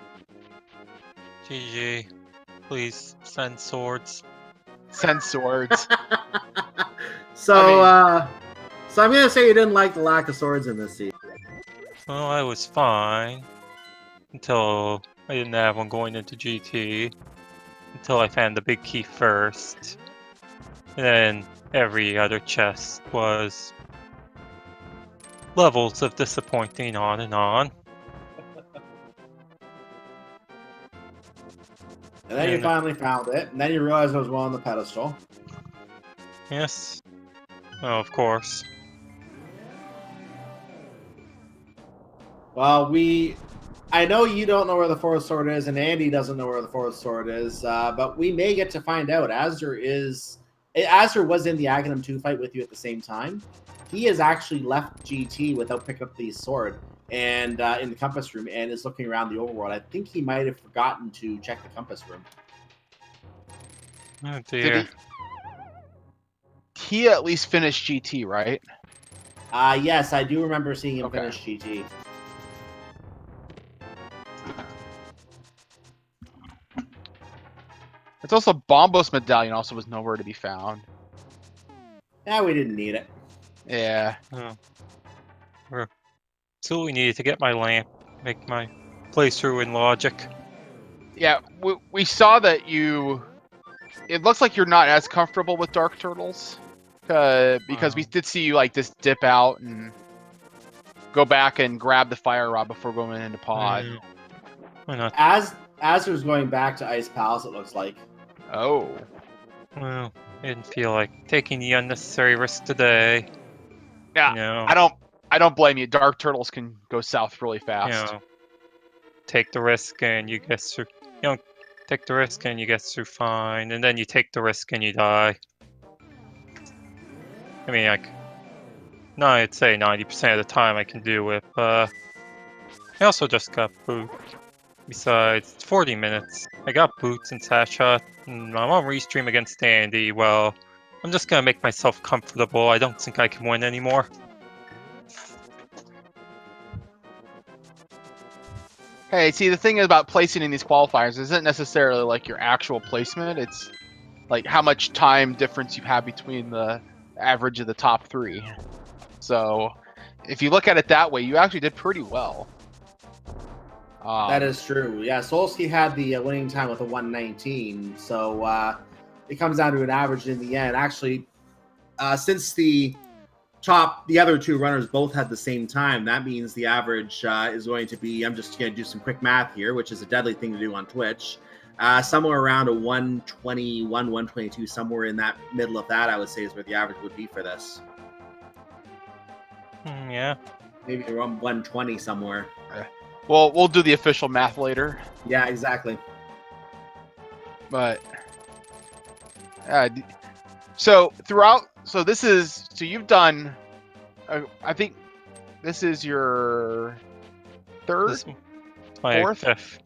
GG. Please send swords. Send swords. So I'm gonna say you didn't like the lack of swords in this season. Well, I was fine until I didn't have one going into GT. Until I found the big key first. And then every other chest was levels of disappointing on and on. And And then you finally found it, and then you realized it was one on the pedestal. Yes. Oh, of course. Well, I know you don't know where the fourth sword is, and Andy doesn't know where the fourth sword is, but we may get to find out. Azur was in the Aghanim 2 fight with you at the same time. He has actually left GT without picking up the sword and in the compass room and is looking around the overworld. I think he might have forgotten to check the compass room. Oh dear. He at least finished GT, right? Yes, I do remember seeing him Okay. finish GT. It's also Bombos medallion also was nowhere to be found. Yeah, we didn't need it. Yeah. Oh. So we needed to get my lamp, make my playthrough in logic. Yeah, we saw that you... It looks like you're not as comfortable with Dark Turtles. Because we did see you like just dip out and go back and grab the fire rod before going into pod. Why not? Azur's going back to Ice Palace, it looks like. Oh. Well, I didn't feel like taking the unnecessary risk today. Yeah, You know, I don't blame you. Dark Turtles can go south really you fast. know, take the risk and you get through. You know, take the risk and you get through fine, and then you take the risk and you die. I mean, no, I'd say 90% of the time I can do it, but I also just got boot. Besides, it's 40 minutes. I got boots and Sasha, and I'm on restream against Andy. Well, I'm just gonna make myself comfortable. I don't think I can win anymore. Hey, see, the thing about placing in these qualifiers isn't necessarily like your actual placement. It's like how much time difference you have between the average of the top 3. So, if you look at it that way, you actually did pretty well. That is true. Yeah, Solsky had the winning time with a 119, so it comes down to an average in the end. Actually, since the other 2 runners both had the same time, that means the average is going to be, I'm just going to do some quick math here, which is a deadly thing to do on Twitch, somewhere around a 121, 122, somewhere in that middle of that, I would say is where the average would be for this. Yeah. Maybe around 120 somewhere. Well, we'll do the official math later. Yeah, exactly. But so you've done. I think this is your third, This is my fourth, fifth.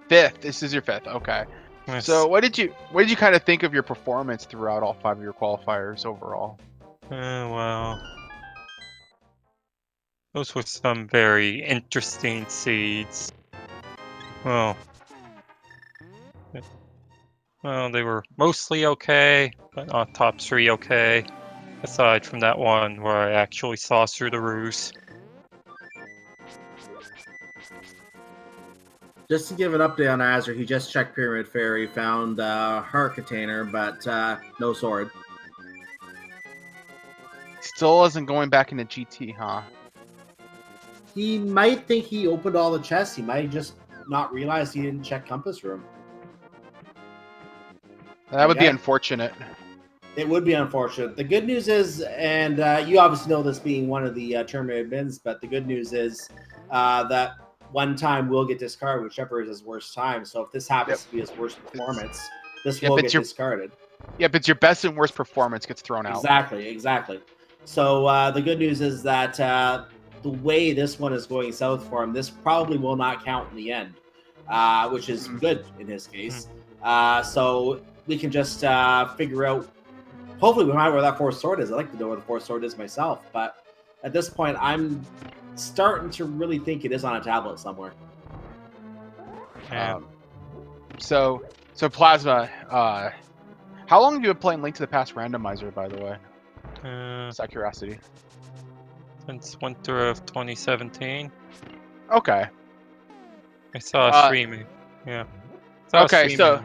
fifth. This is your fifth. Okay. Yes. So what did you kind of think of your performance throughout all 5 of your qualifiers overall? Well, those were some very interesting seeds. Well, they were mostly okay, but not top 3 okay. Aside from that one where I actually saw through the ruse. Just to give an update on Azur, he just checked Pyramid Fairy, found heart container, but no sword. Still isn't going back into GT, huh? He might think he opened all the chests. He might just not realize he didn't check Compass Room. That would be Yeah. unfortunate. It would be unfortunate. The good news is, and you obviously know this being one of the terminated bins, but the good news is that one time will get discarded, whichever is his worst time. So if this happens to be his worst performance, this will get discarded. Yep, it's your best and worst performance gets thrown out. Exactly. So the good news is that the way this one is going south for him, this probably will not count in the end, which is good in his case. So we can just figure out. Hopefully, we find out where that fourth sword is. I like to know where the fourth sword is myself, but at this point, I'm starting to really think it is on a tablet somewhere. So Plasma, how long have you been playing Link to the Past Randomizer, by the way? Just out of curiosity. Since winter of 2017. Okay. I saw streaming. Yeah. Okay, so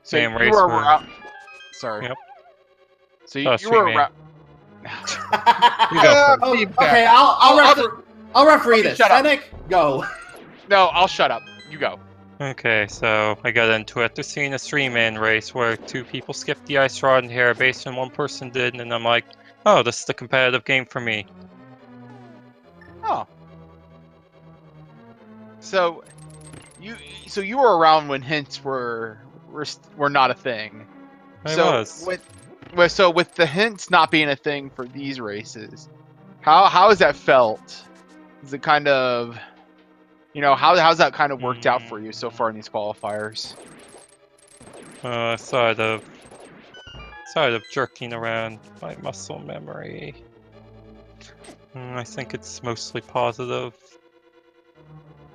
Sam you were around. Sorry. Yep. So you were around. Okay, I'll referee this. Shut up. Fennec, go. No, I'll shut up. You go. Okay, so I got into it. They're seeing a 3-man race where 2 people skipped the ice rod and hair base and 1 person didn't, and I'm like, oh, this is the competitive game for me. Oh. So you were around when hints were not a thing. I So was. with the hints not being a thing for these races, how has that felt? Is it kind of, how's that kind of worked out for you so far in these qualifiers? Sort of jerking around my muscle memory. I think it's mostly positive.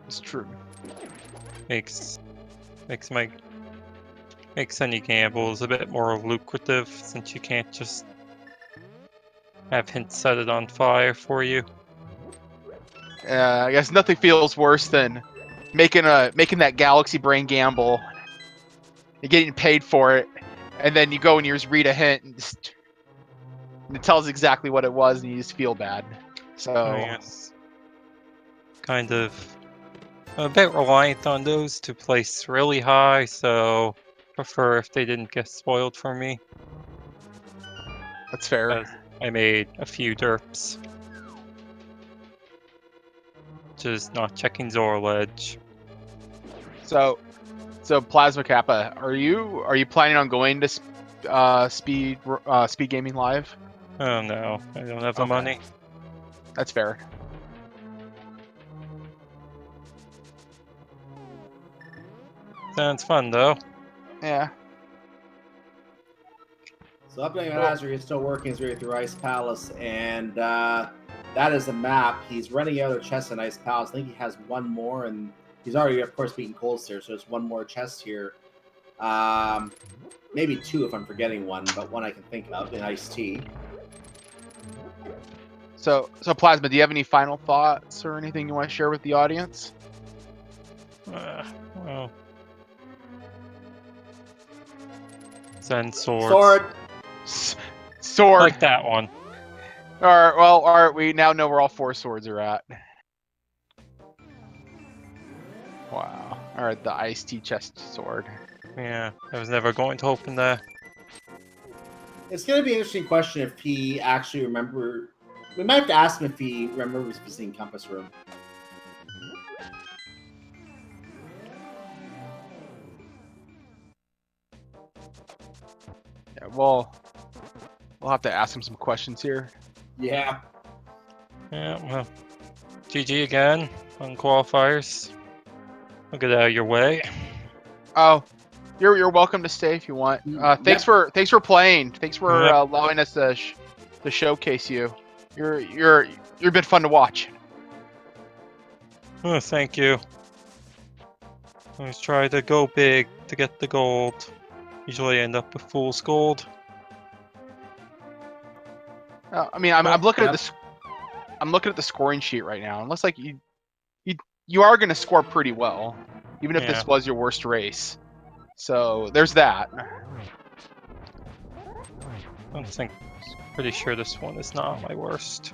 It's true. Makes any gambles a bit more lucrative since you can't just have hints set it on fire for you. I guess nothing feels worse than making that galaxy brain gamble. You're getting paid for it, and then you go and you just read a hint, and it tells exactly what it was, and you just feel bad. So Yes. Kind of a bit reliant on those to place really high, so prefer if they didn't get spoiled for me. that's fair. I made a few derps. Just not checking Zora Ledge. So Plasma Kappa, are you planning on going to Speed Gaming Live? Oh no, I don't have the Okay. money. That's fair. Sounds fun though. Yeah. So updating on Azure, he's still working his way through Ice Palace, and that is the map. He's running out of chests in Ice Palace. I think he has one more, and he's already, of course, beaten Coldstairs, so there's one more chest here. Maybe 2 if I'm forgetting one, but one I can think of in Ice Tea. So Plasma, do you have any final thoughts or anything you want to share with the audience? Well, Zen swords. Sword! Sword. Like that one. All right. We now know where all 4 swords are at. Wow. All right, the iced tea chest sword. Yeah, I was never going to open that. It's going to be an interesting question if he actually remember. We might have to ask him if he remembers visiting Compass Room. Yeah, well, we'll have to ask him some questions here. Yeah. Yeah, well, GG again on qualifiers. I'll get out of your way. Oh, you're welcome to stay if you want. Thanks for playing. Thanks for allowing us to showcase you. You've been fun to watch. Oh, thank you. Always try to go big to get the gold. Usually end up with fool's gold. I mean, I'm looking at this. I'm looking at the scoring sheet right now. It looks like you are going to score pretty well, even if this was your worst race. So there's that. Pretty sure this one is not my worst.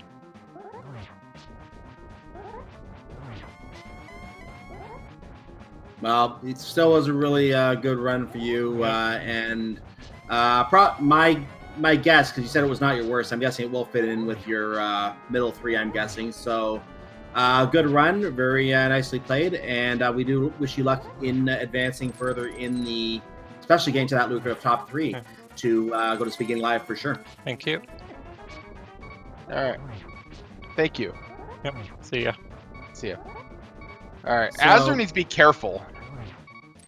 Well, it still was a really good run for you, and my guess, because you said it was not your worst, I'm guessing it will fit in with your middle 3. I'm guessing so. Good run, very nicely played, and we do wish you luck in advancing further in the, especially getting to that lucrative top 3 to go to SpeedGaming Live for sure. Thank you. All right. Thank you. Yep. See ya. See ya. All right. So, Azure needs to be careful.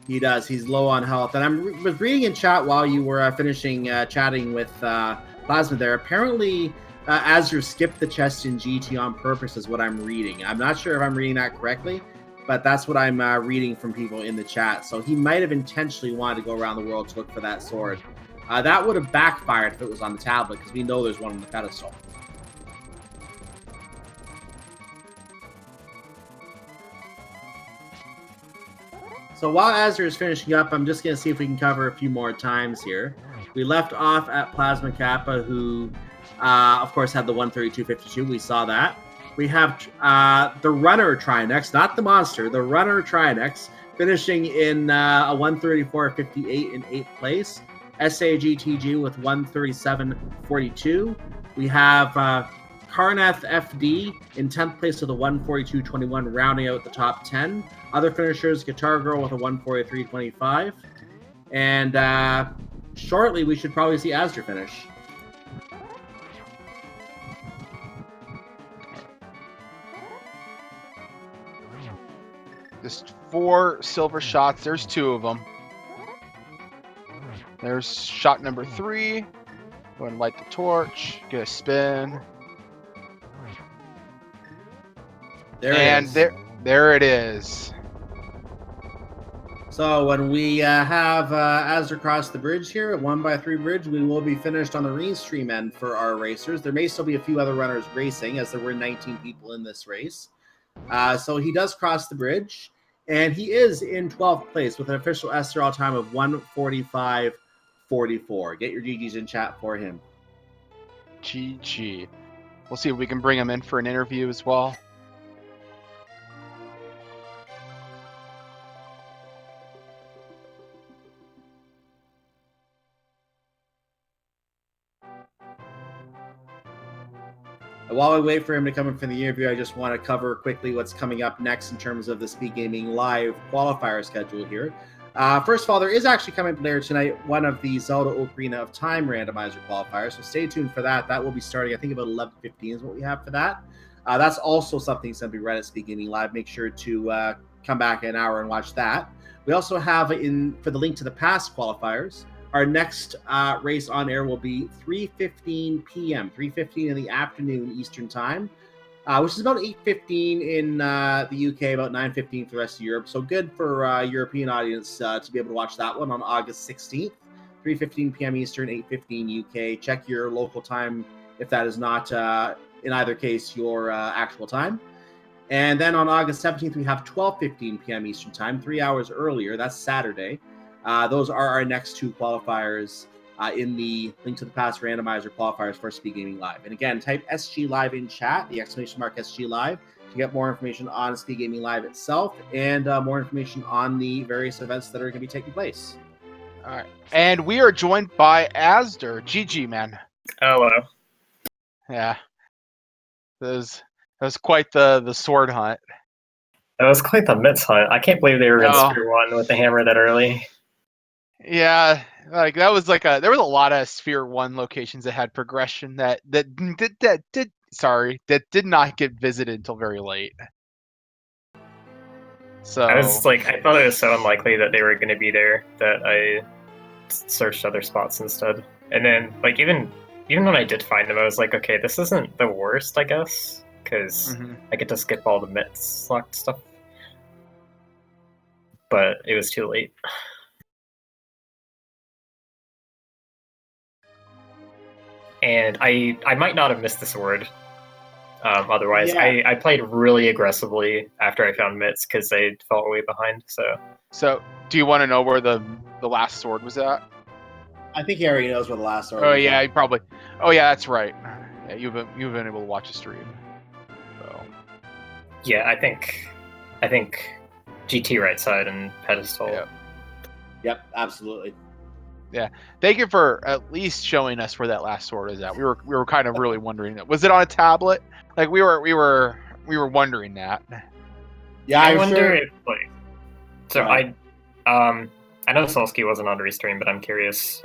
He does. He's low on health, and I was reading in chat while you were finishing chatting with Plasma there. Apparently, Azure skipped the chest in GT on purpose, is what I'm reading. I'm not sure if I'm reading that correctly, but that's what I'm reading from people in the chat. So he might have intentionally wanted to go around the world to look for that sword. That would have backfired if it was on the tablet, because we know there's one on the pedestal. So while Azure is finishing up, I'm just going to see if we can cover a few more times here. We left off at Plasma Kappa, who, of course, had the 132.52. We saw that. We have the runner Trinex, not the monster, the runner Trinex, finishing in a 134.58 in 8th place. SAGTG with 137.42. We have Karnath FD in 10th place with a 142.21, rounding out the top 10. Other finishers, Guitar Girl with a 143.25. And shortly, we should probably see Asder finish. Just 4 silver shots. There's 2 of them. There's shot number 3. Go ahead and light the torch. Get a spin. There it is. So when we have Asder cross the bridge here at 1x3 bridge, we will be finished on the Restream end for our racers. There may still be a few other runners racing, as there were 19 people in this race. So he does cross the bridge, and he is in 12th place with an official SRL time of 1:45.44. Get your GGs in chat for him. GG. We'll see if we can bring him in for an interview as well. While we wait for him to come in for the interview, I just want to cover quickly what's coming up next in terms of the SpeedGaming Live qualifier schedule here. First of all, there is actually coming later tonight one of the Zelda Ocarina of Time randomizer qualifiers, so stay tuned for that. That will be starting, I think, about 11:15 is what we have for that. That's also something that's going to be right at SpeedGaming Live. Make sure to come back in an hour and watch that. We also have, for the link to the past qualifiers, our next race on air will be 3:15 p.m., 3:15 in the afternoon Eastern Time, which is about 8:15 in the UK, about 9:15 for the rest of Europe. So good for European audience to be able to watch that one on August 16th, 3:15 p.m. Eastern, 8:15 UK. Check your local time if that is not, in either case, your actual time. And then on August 17th, we have 12:15 p.m. Eastern Time, 3 hours earlier. That's Saturday. Those are our next 2 qualifiers in the Link to the Past randomizer qualifiers for SpeedGaming Live. And again, type SG Live in chat, the exclamation mark SG Live, to get more information on SpeedGaming Live itself and more information on the various events that are going to be taking place. All right. And we are joined by Asder. GG, man. Hello. Yeah. That was quite the sword hunt. That was quite the mitts hunt. I can't believe they were in Sphere 1 with the hammer that early. Yeah, like that was like there was a lot of Sphere 1 locations that had progression that did not get visited until very late. So I thought it was so unlikely that they were going to be there that I searched other spots instead. And then, like, even when I did find them, I was like, okay, this isn't the worst, I guess, because I get to skip all the mitts locked stuff. But it was too late. And I might not have missed the sword. Otherwise, yeah. I played really aggressively after I found mitts because they fell way behind. So do you want to know where the last sword was at? I think he already knows where the last sword. Oh yeah, he probably. Oh yeah, that's right. Yeah, you've been able to watch the stream. So. Yeah, I think GT right side and pedestal. Yep, absolutely. Yeah, thank you for at least showing us where that last sword is at. We were kind of really wondering. Was it on a tablet? Like we were wondering that. Yeah, I wonder if So I know Solsky wasn't on Restream, but I'm curious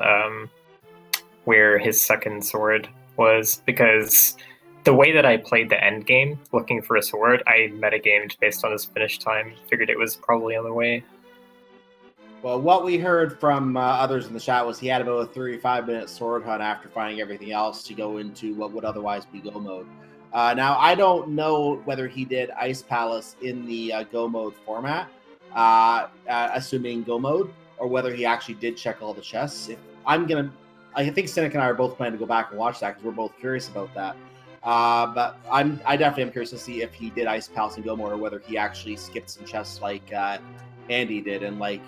where his second sword was, because the way that I played the end game looking for a sword, I metagamed based on his finish time. Figured it was probably on the way. Well, what we heard from others in the chat was he had about a 35-minute sword hunt after finding everything else to go into what would otherwise be Go mode. Now, I don't know whether he did Ice Palace in the Go mode format, assuming Go mode, or whether he actually did check all the chests. I think Cynic and I are both planning to go back and watch that because we're both curious about that. But I definitely am curious to see if he did Ice Palace and Go mode, or whether he actually skipped some chests like Andy did and like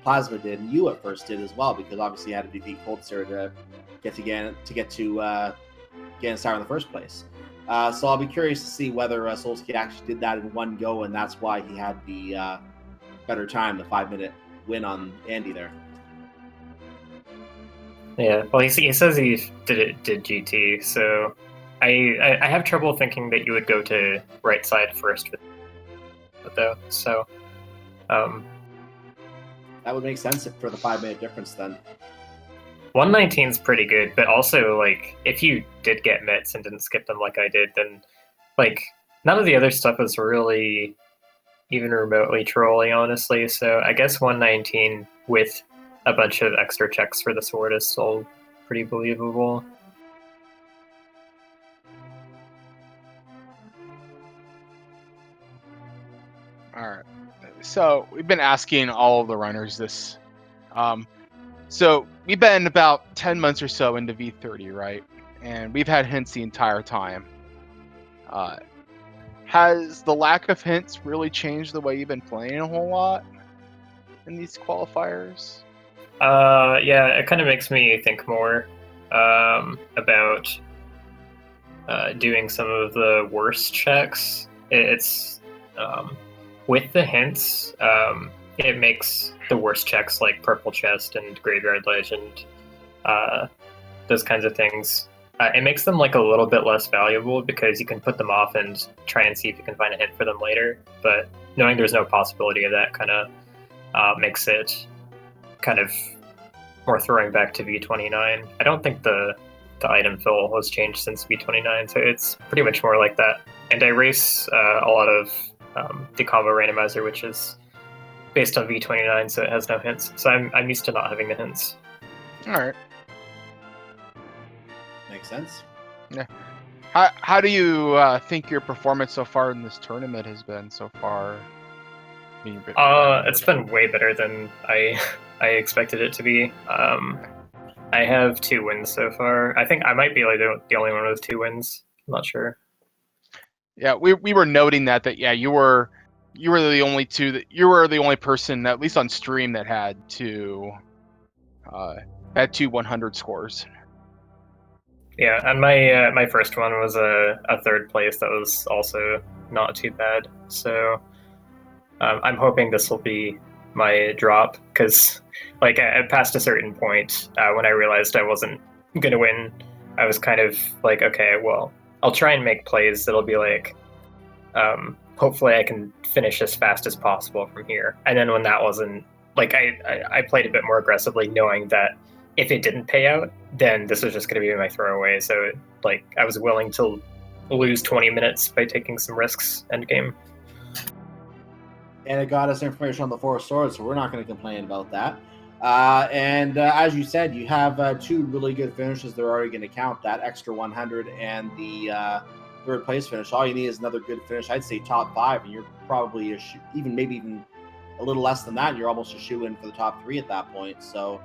Plasma did, and you at first did as well, because obviously you had to defeat Coldster to get to Ganon Star in the first place. So I'll be curious to see whether Solsky actually did that in one go, and that's why he had the better time, the 5-minute win on Andy there. Yeah, well, he says he did GT, so I have trouble thinking that you would go to right side first with it, though. So that would make sense for the 5-minute difference then. 119 is pretty good, but also like if you did get mitts and didn't skip them like I did, then like none of the other stuff is really even remotely trolly, honestly. So I guess 119 with a bunch of extra checks for the sword is still pretty believable. All right. So we've been asking all of the runners this. So we've been about 10 months or so into V30, right? And we've had hints the entire time. Has the lack of hints really changed the way you've been playing a whole lot in these qualifiers? Yeah, it kind of makes me think more about doing some of the worst checks. It's with the hints, it makes the worst checks like Purple Chest and Graveyard Legend, those kinds of things. It makes them like a little bit less valuable because you can put them off and try and see if you can find a hint for them later. But knowing there's no possibility of that kind of makes it kind of more throwing back to V29. I don't think the item fill has changed since V29, so it's pretty much more like that. And I race a lot of the combo randomizer, which is based on V29, so it has no hints. So I'm used to not having the hints. All right. Makes sense. Yeah. How do you think your performance so far in this tournament has been so far? It's been way better than I expected it to be. I have 2 wins so far. I think I might be like the only one with 2 wins. I'm not sure. Yeah, we were noting that yeah, you were the only the only person, at least on stream, that had 2 100 scores. Yeah, and my first one was a 3rd place that was also not too bad. So I'm hoping this will be my drop, because like past a certain point, when I realized I wasn't gonna win, I was kind of like, okay, well, I'll try and make plays that'll be like, hopefully I can finish as fast as possible from here. And then when that wasn't, like, I played a bit more aggressively, knowing that if it didn't pay out, then this was just going to be my throwaway. So like I was willing to lose 20 minutes by taking some risks end game. And it got us information on the 4 swords, so we're not going to complain about that. And as you said, you have 2 really good finishes. They're already going to count that extra 100 and the 3rd place finish. All you need is another good finish. I'd say top 5, and you're probably maybe even a little less than that. You're almost a shoe-in for the top 3 at that point. So,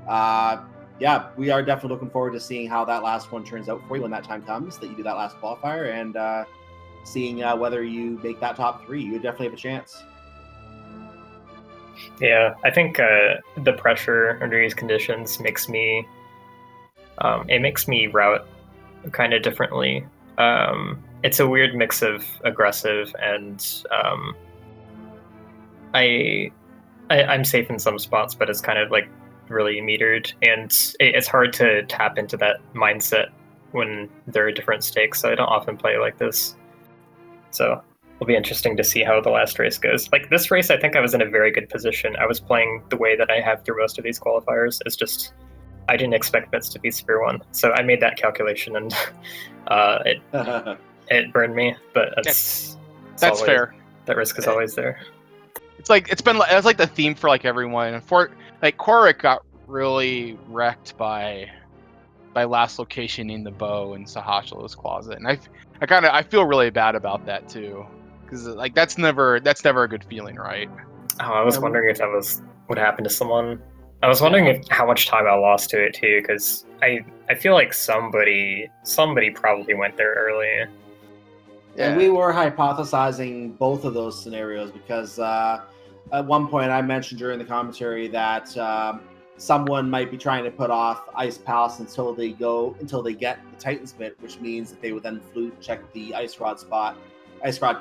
yeah, we are definitely looking forward to seeing how that last one turns out for you when that time comes, that you do that last qualifier, and seeing whether you make that top 3. You definitely have a chance. Yeah, I think the pressure under these conditions makes me route kind of differently. It's a weird mix of aggressive and I'm safe in some spots, but it's kind of like really metered, and it's hard to tap into that mindset when there are different stakes. So I don't often play like this. So it'll be interesting to see how the last race goes. Like this race, I think I was in a very good position. I was playing the way that I have through most of these qualifiers. It's just I didn't expect bits to be Spear 1, so I made that calculation, and it burned me. But that's always fair. That risk is always there. It's like it's like the theme for like everyone. And for like Korik got really wrecked by last location in the bow in Sahashula's closet, and I feel really bad about that too, because like that's never a good feeling, right? Oh, I was wondering if that was what happened to someone. I was wondering how much time I lost to it too, because I feel like somebody probably went there early. Yeah. And we were hypothesizing both of those scenarios because at one point I mentioned during the commentary that someone might be trying to put off Ice Palace until they get the Titan's Bit, which means that they would then flute check the Ice Rod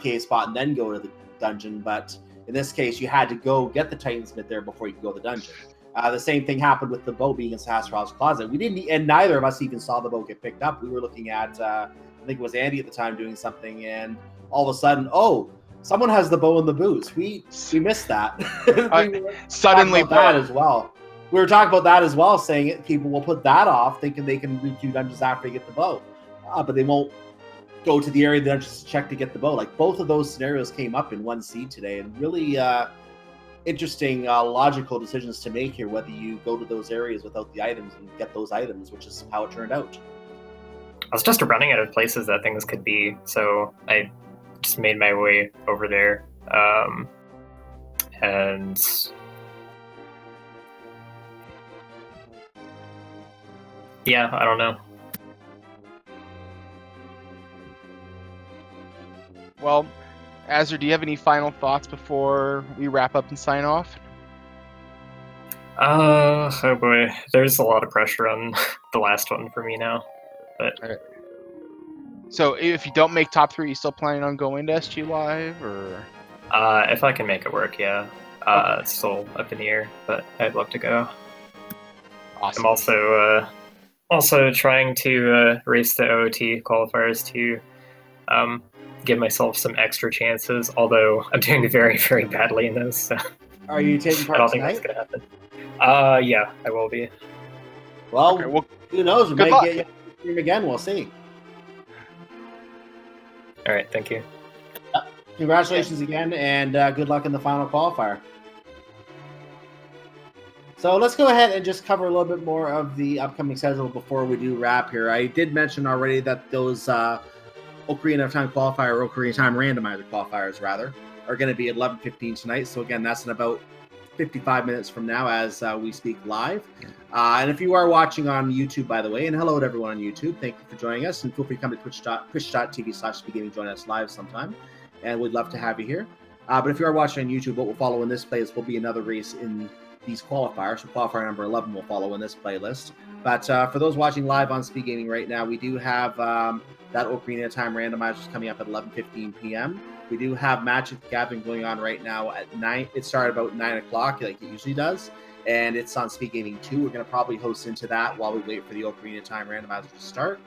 K spot and then go to the dungeon. But In this case, you had to go get the Titansmith there before you could go to the dungeon. The same thing happened with the boat being in Sasral's closet. We didn't, and neither of us even saw the boat get picked up. We were looking at, I think it was Andy at the time doing something, and all of a sudden, oh, someone has the bow in the boots. We missed that. Suddenly, that as well. We were talking about that as well, saying it, people will put that off, thinking they can do dungeons after they get the bow, but they won't go to the area of the dungeons to check to get the bow. Like both of those scenarios came up in one seed today, and really interesting logical decisions to make here, whether you go to those areas without the items and get those items, which is how it turned out. I was just running out of places that things could be, so I just made my way over there. And yeah, I don't know. Well, Azure, do you have any final thoughts before we wrap up and sign off? Oh boy, there's a lot of pressure on the last one for me now. But so if you don't make top 3, you still planning on going to SG Live, or? If I can make it work, yeah. Okay. It's still up in the air, but I'd love to go. Awesome. I'm also trying to race the OOT qualifiers to give myself some extra chances, although I'm doing very, very badly in those. So Are you taking part I don't think tonight? that's going to happen. Yeah, I will be. Well, Okay, well, who knows? We good may luck. get you on stream again. We'll see. All right, thank you. Congratulations again, and good luck in the final qualifier. So let's go ahead and just cover a little bit more of the upcoming schedule before we do wrap here. I did mention already that those Ocarina of Time qualifier, or Ocarina of Time randomizer qualifiers, rather, are going to be at 11:15 tonight. So again, that's in about 55 minutes from now as we speak live. And if you are watching on YouTube, by the way, and hello to everyone on YouTube, thank you for joining us, and feel free to come to twitch.tv/SpeedGaming, join us live sometime, and we'd love to have you here. But if you are watching on YouTube, what will follow in this playlist will be another race in these qualifiers. So qualifier number 11 will follow in this playlist. But for those watching live on SpeedGaming right now, we do have that Ocarina of Time randomizer coming up at 11:15 p.m. We do have Magic the Gathering going on right now at 9. It started about 9 o'clock, like it usually does, and it's on SpeedGaming 2. We're going to probably host into that while we wait for the Ocarina of Time randomizer to start.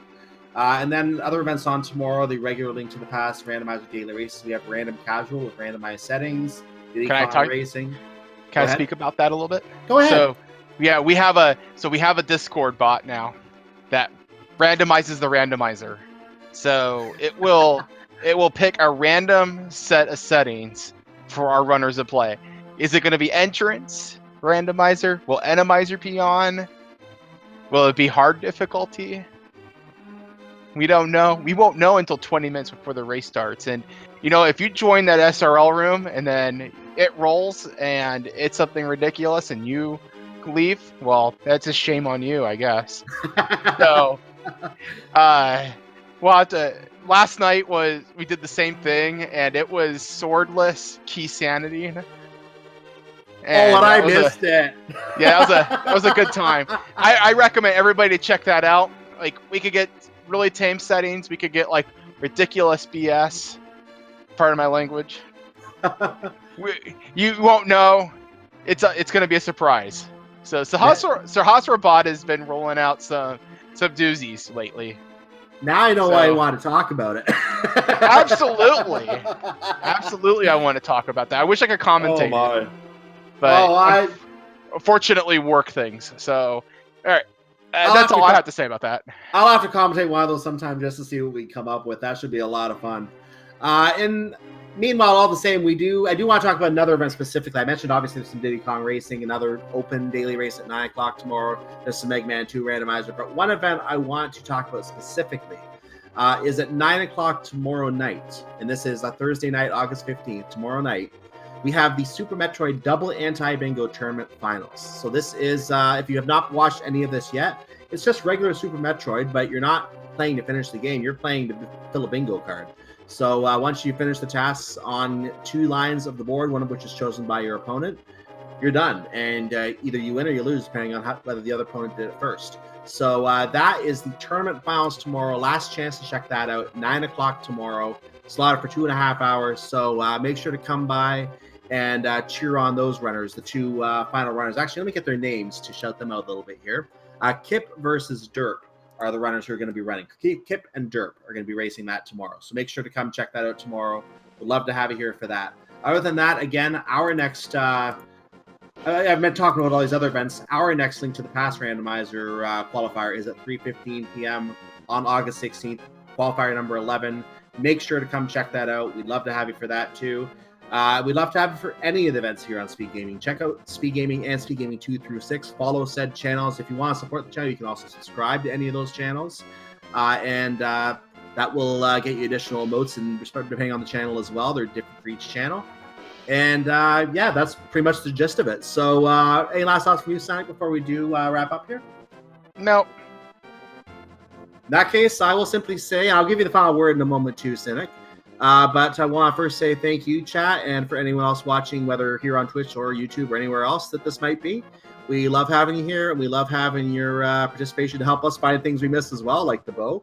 And then other events on tomorrow, the regular Link to the Past randomizer daily races. We have random casual with randomized settings, Can I talk? racing. Can I speak about that a little bit? Go ahead. So, yeah, we have a Discord bot now that randomizes the randomizer. So it will pick a random set of settings for our runners to play. Is it going to be entrance randomizer? Will Enemizer be on? Will it be hard difficulty? We don't know. We won't know until 20 minutes before the race starts. And if you join that SRL room and then it rolls and it's something ridiculous and you leave, well, that's a shame on you, I guess. So, we'll have to. Last night we did the same thing, and it was swordless key sanity. And I missed it. Yeah, that was a good time. I recommend everybody to check that out. Like, we could get really tame settings. We could get like ridiculous BS. Pardon my language. You won't know. It's gonna be a surprise. So Hasra Bot has been rolling out some doozies lately. Now I know why you want to talk about it. Absolutely, I want to talk about that. I wish I could commentate. Oh my! But unfortunately, work things. So, all right, that's all I have to say about that. I'll have to commentate one of those sometime just to see what we come up with. That should be a lot of fun. And meanwhile, all the same, I do want to talk about another event specifically. I mentioned obviously there's some Diddy Kong racing, another open daily race at 9 o'clock tomorrow. There's some Mega Man 2 randomizer. But one event I want to talk about specifically is at 9 o'clock tomorrow night. And this is a Thursday night, August 15th, tomorrow night. We have the Super Metroid Double Anti-Bingo Tournament Finals. So this is, if you have not watched any of this yet, it's just regular Super Metroid, but you're not playing to finish the game. You're playing to fill a bingo card. So once you finish the tasks on 2 lines of the board, one of which is chosen by your opponent, you're done. And either you win or you lose, depending on whether the other opponent did it first. So that is the tournament finals tomorrow. Last chance to check that out. 9 o'clock tomorrow. Slotted for 2.5 hours. So make sure to come by and cheer on those runners, the two final runners. Actually, let me get their names to shout them out a little bit here. Kip versus Derp are the runners who are going to be running. Kip and Derp are going to be racing that tomorrow. So make sure to come check that out tomorrow. We'd love to have you here for that. Other than that, again, our next... I've been talking about all these other events. Our next link to the Pass Randomizer qualifier is at 3:15 p.m. on August 16th. Qualifier number 11. Make sure to come check that out. We'd love to have you for that too. We'd love to have you for any of the events here on Speed Gaming. Check out Speed Gaming and Speed Gaming 2 through 6. Follow said channels. If you want to support the channel, you can also subscribe to any of those channels. And that will get you additional emotes and depending on the channel as well. They're different for each channel. And yeah, that's pretty much the gist of it. So any last thoughts from you, Sonic, before we do wrap up here? No. In that case, I will simply say, I'll give you the final word in a moment too, Cynic. But I want to first say thank you, chat, and for anyone else watching, whether here on Twitch or YouTube or anywhere else that this might be. We love having you here, and we love having your participation to help us find things we missed as well, like the bow.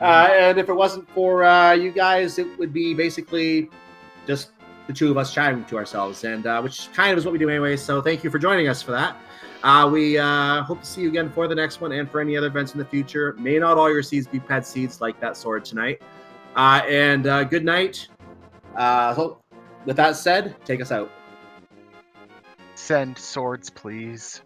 And if it wasn't for you guys, it would be basically just the two of us chatting to ourselves, and which kind of is what we do anyway. So thank you for joining us for that. We hope to see you again for the next one and for any other events in the future. May not all your seeds be pet seeds like that sword tonight. And good night. With that said, take us out. Send swords, please.